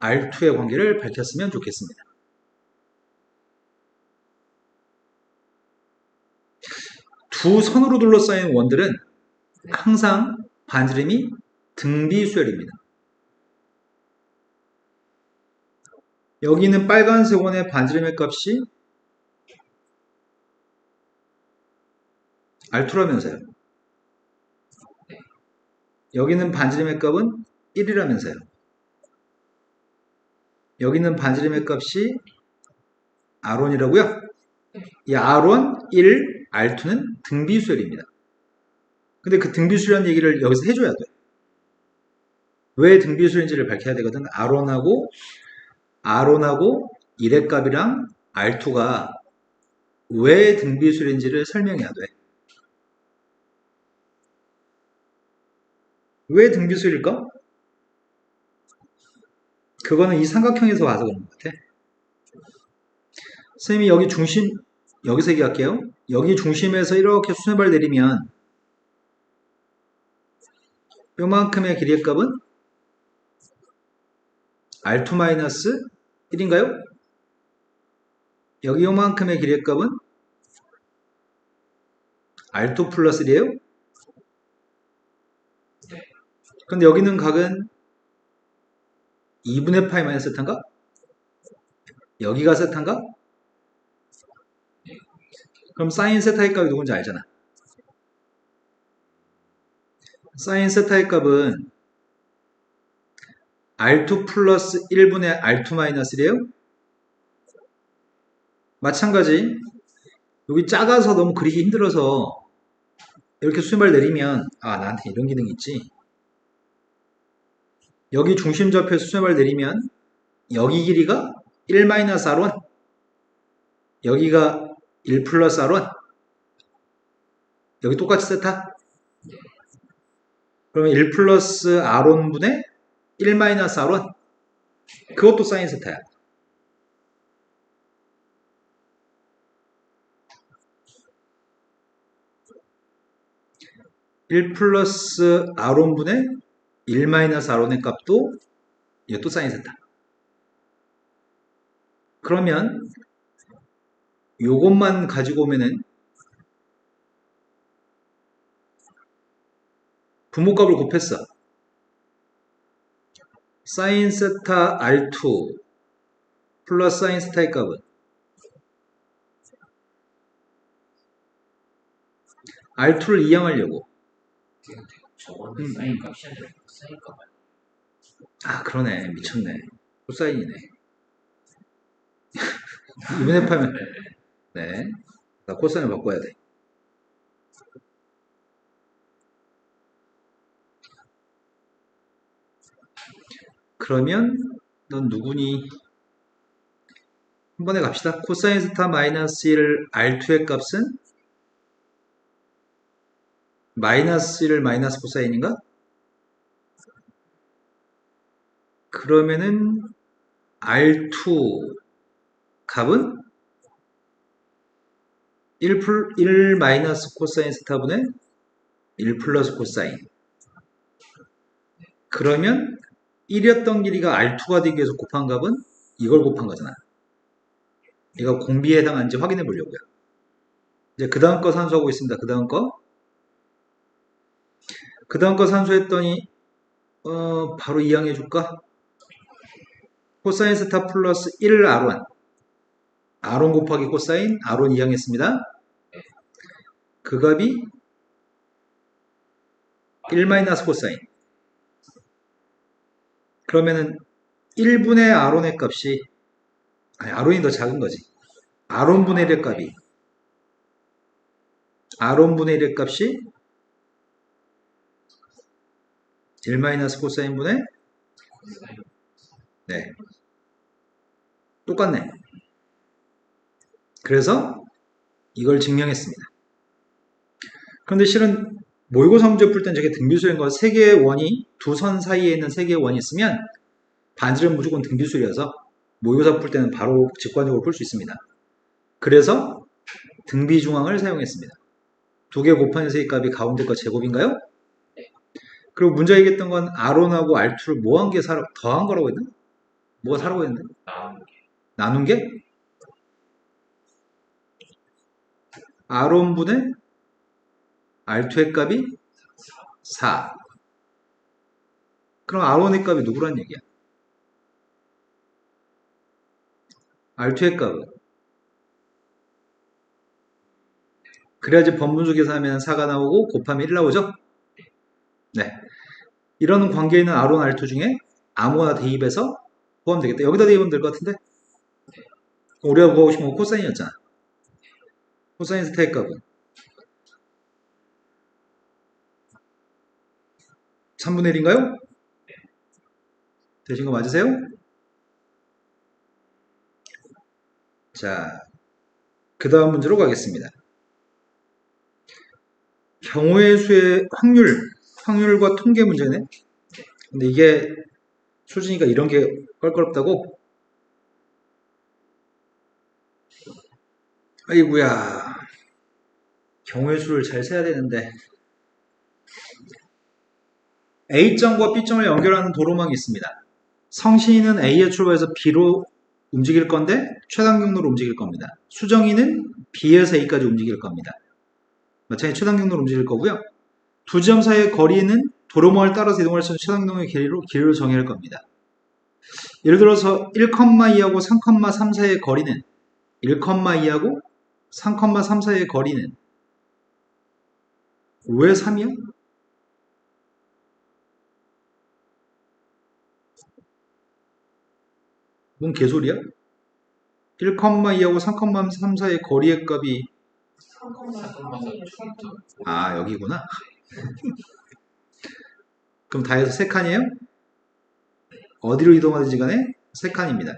R2의 관계를 밝혔으면 좋겠습니다. 두 선으로 둘러싸인 원들은 항상 반지름이 등비수열입니다. 여기는 빨간색 원의 반지름의 값이 R2라면서요. 여기는 반지름의 값은 1이라면서요. 여기 있는 반지름의 값이 R1이라고요? 이 R1, 1, R2는 등비수열입니다. 근데 그 등비수열이라는 얘기를 여기서 해줘야 돼. 왜 등비수열인지를 밝혀야 되거든. R1하고 1의 값이랑 R2가 왜 등비수열인지를 설명해야 돼. 왜 등비수열일까? 그거는 이 삼각형에서 와서 그런 것 같아. 선생님이 여기 중심, 여기서 얘기할게요. 여기 중심에서 이렇게 수렴발 내리면 요만큼의 길이의 값은 R2-1인가요? 여기 요만큼의 길이의 값은 R2 플러스 1이에요? 근데 여기 있는 각은 2분의 파이 마이너스 세타인가? 여기가 세타인가? 그럼 사인 세타의 값이 누군지 알잖아. 사인 세타의 값은 R2 플러스 1분의 R2 마이너스 1이에요? 마찬가지 여기 작아서 너무 그리기 힘들어서 이렇게 수렴발 내리면 나한테 이런 기능이 있지. 여기 중심 좌표에서 수렴발 내리면 여기 길이가 1 마이너스 R1 여기가 1 플러스 R1 여기 똑같이 세타? 그러면 1 플러스 R1분의 1 마이너스 R1 그것도 사인 세타야. (1 플러스 R1분의 1 마이너스 R1의 값도 이것도 사인 세타. 그러면 요것만 가지고 오면은 부모값을 곱했어. 사인 세타 R2 플러스 사인 세타의 값은 R2를 이항하려고. 저거는 사인 값이 아니라 사인 값 아니야? 그러네. 미쳤네. 코사인이네. 2분의 8면 네. 나 코사인을 바꿔야 돼. 그러면 넌 누구니? 한 번에 갑시다. 코사인 세타 마이너스 1 R2의 값은 마이너스 1 마이너스 코사인인가? 그러면은 R2 값은 1 마이너스 코사인 세타분의 1 플러스 코사인. 그러면 1이었던 길이가 R2가 되기 위해서 곱한 값은 이걸 곱한 거잖아. 이거 공비에 해당하는지 확인해 보려고요. 이제 그 다음 거 산수하고 있습니다. 그 다음 거 산수했더니 바로 이항해 줄까? 코사인 세타 플러스 1 R1 R1 곱하기 코사인 R1 이항했습니다. 그 값이 1 마이너스 코사인. 그러면은 1분의 R1의 값이 R1이 더 작은 거지. R1분의 1의 값이 R1분의 1의 값이 1 마이너스 코사인분의 네. 똑같네. 그래서 이걸 증명했습니다. 그런데 실은 모의고사 문제 풀 땐 저게 등비수열인 세 개의 원이 두 선 사이에 있는 세 개의 원이 있으면 반지름 무조건 등비수열이어서 모의고사 풀 때는 바로 직관적으로 풀 수 있습니다. 그래서 등비중앙을 사용했습니다. 두 개 곱한 세의 값이 가운데 거 제곱인가요? 그리고 문제가 얘기했던 건 R1하고 R2를 뭐 한 게 더한 거라고 했나? 뭐가 사라고 했는데? 나눈 게? R1분의 R2의 값이 4. 그럼 R1의 값이 누구란 얘기야? R2의 값은? 그래야지 번분수 계산하면 4가 나오고 곱하면 1 나오죠? 네. 이런 관계에 있는 R1, R2 중에 아무거나 대입해서 포함되겠다. 여기다 대입하면 될 것 같은데? 우리가 구하고 싶은 건 코사인이었잖아. 코사인에서 대값은 3분의 1인가요? 되신 거 맞으세요? 자, 그 다음 문제로 가겠습니다. 경우의 수의 확률과 통계 문제네. 근데 이게 수진이가 이런 게 껄끄럽다고? 아이구야. 경우의 수를 잘 세야 되는데. A점과 B점을 연결하는 도로망이 있습니다. 성신이는 A에 출발해서 B로 움직일 건데 최단 경로로 움직일 겁니다. 수정이는 B에서 A까지 움직일 겁니다. 마찬가지 최단 경로로 움직일 거고요. 두 점 사이의 거리는 도로망을 따라서 이동할 수 있는 최단 경로의 길이로 정의할 겁니다. 예를 들어서 1,2하고 3,3 사이의 거리는 1,2하고 3,3 사이의 거리는 왜 3이야? 뭔 개소리야? 1,2하고 3,3 사이의 거리의 값이 여기구나. 그럼 다 해서 3칸이에요? 어디로 이동하든지 간에 3칸입니다.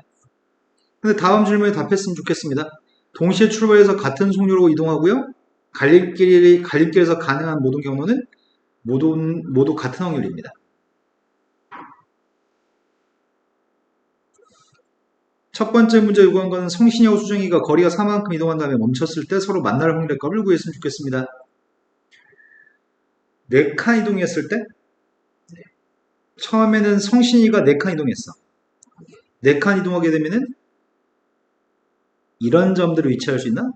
근데 다음 질문에 답했으면 좋겠습니다. 동시에 출발해서 같은 속도로 이동하고요. 갈림길에서 가능한 모든 경로는 모두 같은 확률입니다. 첫 번째 문제 요구한 것은 성신이하고 수정이가 거리가 4만큼 이동한 다음에 멈췄을 때 서로 만날 확률의 값을 구했으면 좋겠습니다. 4칸 이동했을 때 처음에는 성신이가 4칸 이동했어. 4칸 이동하게 되면은 이런 점들을 위치할 수 있나?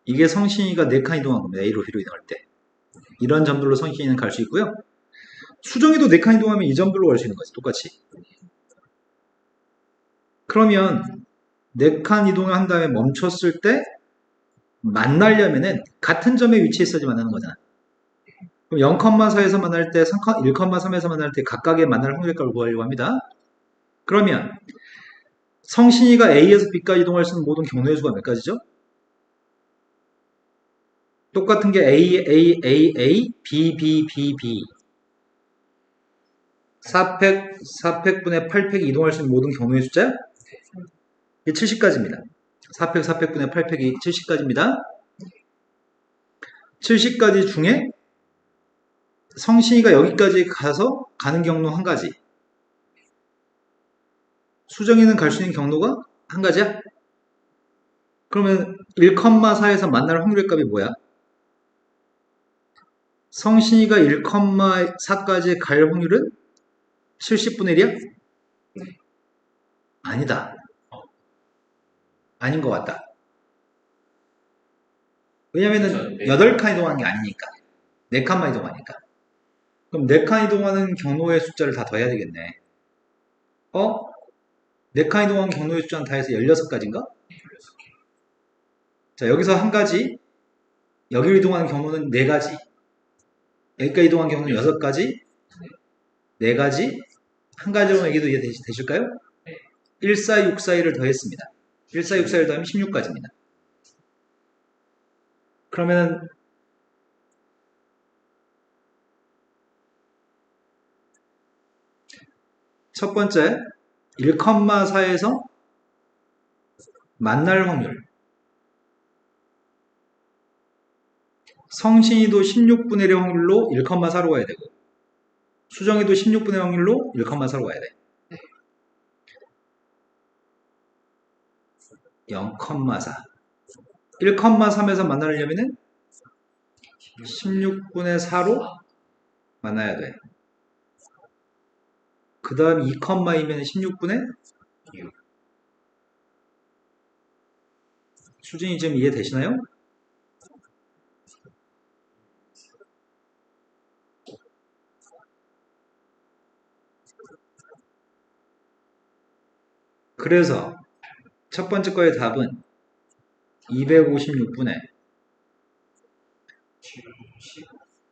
이게 성신이가 4칸 이동한 겁니다. A로 B로 이동할 때. 이런 점들로 성신이는 갈 수 있고요. 수정이도 4칸 이동하면 이 점들로 갈 수 있는 거지. 똑같이. 그러면 4칸 이동을 한 다음에 멈췄을 때 만나려면은 같은 점에 위치했어야지 만나는 거잖아. 그럼 0,4에서 만날 때, 1,3에서 만날 때 각각의 만날 확률의 값을 구하려고 합니다. 그러면 성신이가 A에서 B까지 이동할 수 있는 모든 경로의 수가 몇 가지죠? 똑같은 게 A, B, B 4팩분의 8팩이 이동할 수 있는 모든 경로의 숫자야? 이게 70까지입니다. 4팩, 4팩분의 8팩이 70까지입니다. 70까지 중에 성신이가 여기까지 가서 가는 경로 한 가지. 수정이는 갈 수 있는 경로가 한 가지야? 그러면 1,4에서 만날 확률의 값이 뭐야? 성신이가 1,4까지 갈 확률은 70분의 1이야? 아니다. 아닌 것 같다. 왜냐면은 8칸 이동하는 게 아니니까. 4칸만 이동하니까. 그럼 4칸 이동하는 경로의 숫자를 다 더해야 되겠네. 4칸 이동하는 경로의 숫자는 다 해서 16가지인가? 자, 여기서 한 가지. 여기로 이동하는 경로는 4가지. 여기까지 이동하는 경우는 6가지. 4가지. 한 가지로 얘기도 이해되실까요? 1, 4, 6, 4, 1을 더했습니다. 1, 4, 6, 4, 1 더하면 16가지입니다. 그러면은 첫 번째 1,4에서 만날 확률. 성신이도 16분의 1의 확률로 1,4로 가야 되고 수정이도 16분의 확률로 1,4로 가야 돼. 0,4 1,3에서 만나려면은 16분의 4로 만나야 돼. 그 다음 2,2면 16분의 6. 수준이 좀 이해되시나요? 그래서 첫 번째 거의 답은 256분의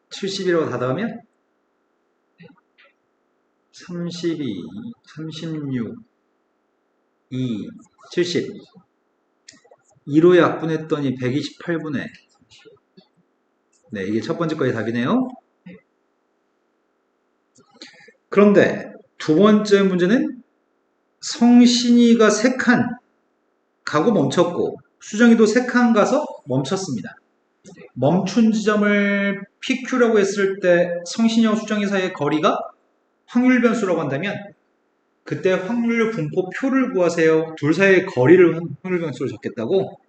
70이라고 다 더하면 32, 36, 2, 70. 2로 약분했더니 128분의. 네, 이게 첫 번째 거의 답이네요. 그런데 두 번째 문제는 성신이가 3칸 가고 멈췄고 수정이도 3칸 가서 멈췄습니다. 멈춘 지점을 PQ라고 했을 때 성신이와 수정이 사이의 거리가 확률 변수라고 한다면 그때 확률 분포표를 구하세요. 둘 사이의 거리를 확률 변수로 적겠다고?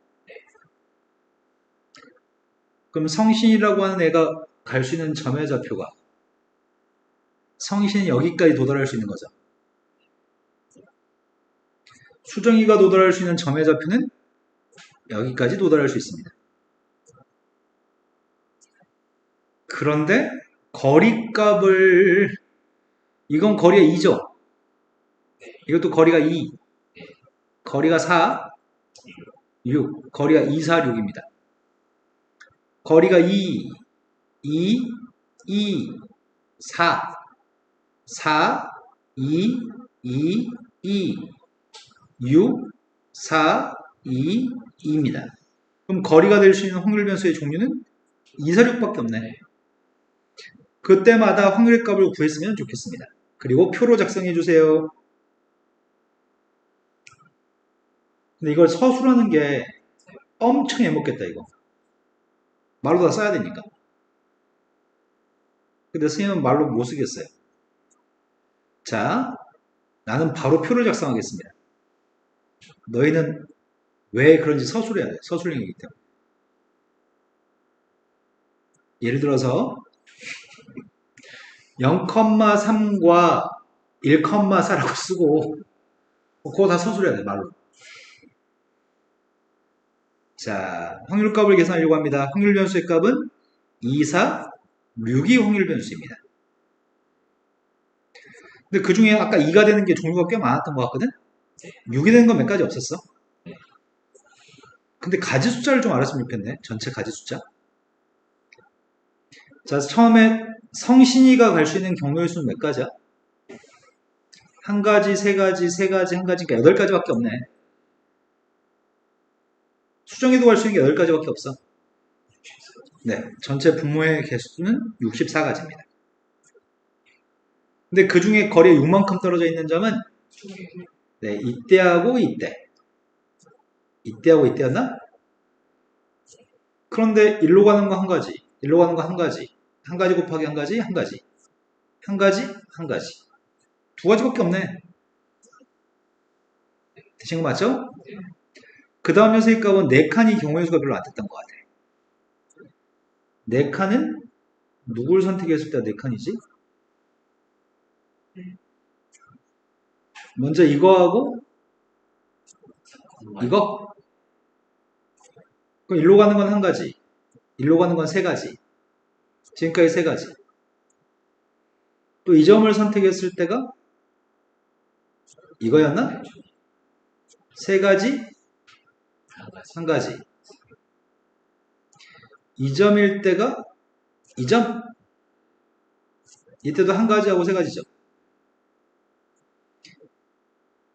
그럼 성신이라고 하는 애가 갈 수 있는 점의 좌표가 성신이 여기까지 도달할 수 있는 거죠. 수정이가 도달할 수 있는 점의 좌표는 여기까지 도달할 수 있습니다. 그런데 거리값을 이건 거리가 2죠. 이것도 거리가 2, 거리가 4, 6, 거리가 2, 4, 6입니다. 거리가 2, 2, 2, 4, 4, 2, 2, 2, 6, 4, 2, 2입니다. 그럼 거리가 될 수 있는 확률 변수의 종류는 2, 4, 6밖에 없네. 그때마다 확률의 값을 구했으면 좋겠습니다. 그리고 표로 작성해 주세요. 근데 이걸 서술하는 게 엄청 애먹겠다 이거. 말로 다 써야 되니까. 근데 선생님은 말로 못 쓰겠어요. 자, 나는 바로 표를 작성하겠습니다. 너희는 왜 그런지 서술해야 돼. 서술형이기 때문에. 예를 들어서 0,3과 1,4라고 쓰고 그거 다 서술해야 돼. 말로. 자, 확률값을 계산하려고 합니다. 확률 변수의 값은 2, 4, 6이 확률 변수입니다. 근데 그 중에 아까 2가 되는 게 종류가 꽤 많았던 것 같거든? 6이 되는 건 몇 가지 없었어? 근데 가지 숫자를 좀 알았으면 좋겠네. 전체 가지 숫자. 자, 처음에 성신이가 갈 수 있는 경로의 수는 몇 가지야? 한 가지, 세 가지, 세 가지, 한 가지, 그러니까 8가지밖에 없네. 수정이도 갈 수 있는 게 8가지밖에 없어. 네, 전체 분모의 개수는 64가지입니다. 근데 그 중에 거리에 6만큼 떨어져 있는 점은 네, 이때하고 이때. 이때하고 이때였나? 그런데 1로 가는 거 한 가지, 1로 가는 거 한 가지, 한 가지 곱하기 한 가지, 한 가지, 한 가지, 한 가지. 2가지밖에 없네. 되신 거 맞죠? 그 다음 녀석의 값은 4칸이 경우의 수가 별로 안 됐던 것 같아. 4칸은 누굴 선택했을 때 4칸이지? 먼저 이거하고 이거? 그럼 1로 가는 건 한 가지, 1로 가는 건 3가지, 지금까지 3가지. 또 이 점을 선택했을 때가 이거였나? 3가지, 한 가지. 이 점일 때가 이 점? 이때도 한 가지하고 3가지죠.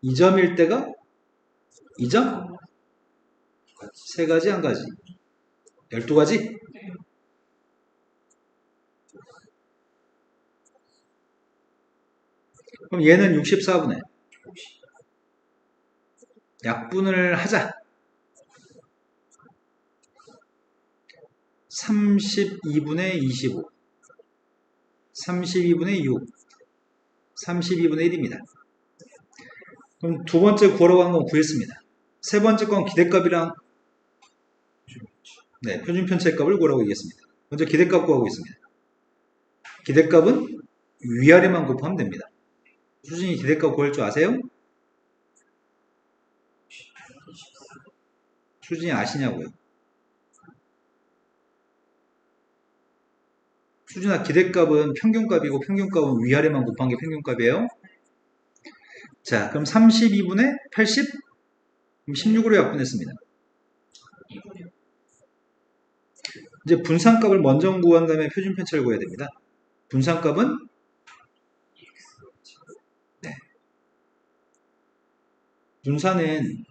이 점일 때가 이 점? 3가지, 한 가지. 12가지? 그럼 얘는 64분의 약분을 하자. 32분의 25, 32분의 6, 32분의 1입니다. 그럼 두 번째 구하라고 하는 건 구했습니다. 세 번째 건 기대값이랑 네, 표준 편차의 값을 구하라고 얘기했습니다. 먼저 기대값 구하고 있습니다. 기대값은 위아래만 곱하면 됩니다. 수진이 기대값 구할 줄 아세요? 수진이 아시냐고요? 수진아, 기대값은 평균값이고 평균값은 위아래만 곱한 게 평균값이에요. 자, 그럼 32분의 80? 그럼 16으로 약분했습니다. 이제 분산값을 먼저 구한 다음에 표준 편차를 구해야 됩니다. 분산값은 분산은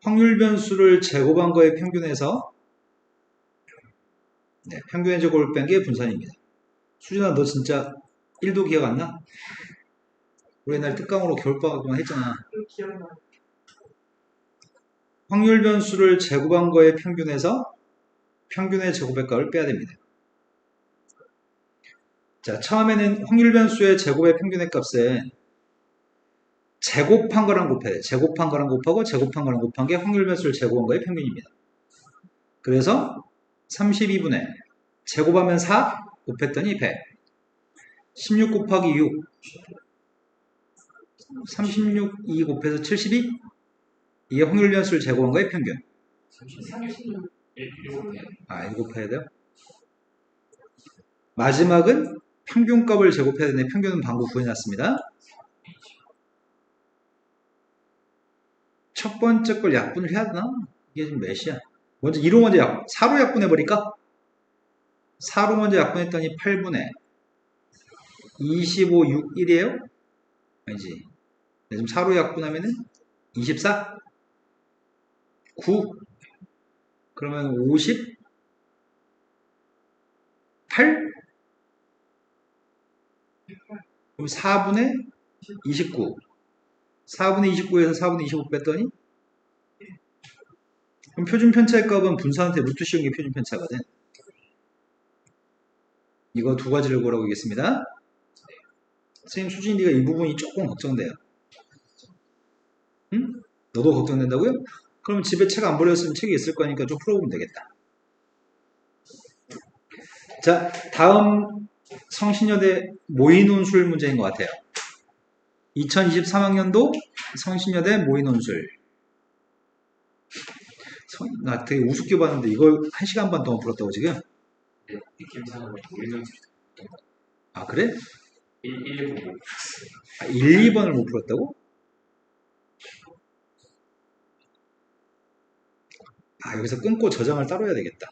확률 변수를 제곱한 거의 평균에서 평균의 제곱을 뺀 게 분산입니다. 수진아, 너 진짜 1도 기억 안 나? 우리 옛날 특강으로 겨울방학 동안 했잖아. 기억나. 확률 변수를 제곱한 거의 평균에서 평균의 제곱의 값을 빼야 됩니다. 자, 처음에는 확률 변수의 제곱의 평균의 값은 제곱한 거랑 곱해야 돼. 제곱한 거랑 곱하고 제곱한 거랑 곱한 게 확률 변수를 제곱한 거의 평균입니다. 그래서 32분의 제곱하면 4 곱했더니 100. 16 곱하기 6 36 2 곱해서 72. 이게 확률 변수를 제곱한 거의 평균. 36 1곱해야 돼. 아, 1 곱해야 돼요? 마지막은 평균값을 제곱해야 되는데 평균은 방금 구해놨습니다. 첫 번째 걸 약분을 해야 되나? 이게 지금 몇이야? 먼저 2로 먼저 4로 약분해버릴까? 4로 먼저 약분했더니 8분의 25, 6, 1이에요? 아니지. 지금 4로 약분하면은 24? 9? 그러면 58? 그럼 4분의 29. 4분의 29에서 4분의 25 뺐더니 그럼 표준 편차의 값은 분산한테 루트 씌운 게 표준 편차거든. 이거 두 가지를 보라고 하겠습니다. 선생님, 수진이 네가 이 부분이 조금 걱정돼요. 응? 너도 걱정된다고요? 그럼 집에 책 안 버렸으면 책이 있을 거니까 좀 풀어보면 되겠다. 자, 다음 성신여대 모의논술 문제인 것 같아요. 2023학년도 성신여대 모의논술. 나 되게 우습게 봤는데 이걸 1시간 반 동안 풀었다고 지금? 느낌상으로 우리는 아, 그래? 1, 1, 9, 아, 1, 2번을 못 풀었다고? 아, 여기서 끊고 저장을 따로 해야 되겠다.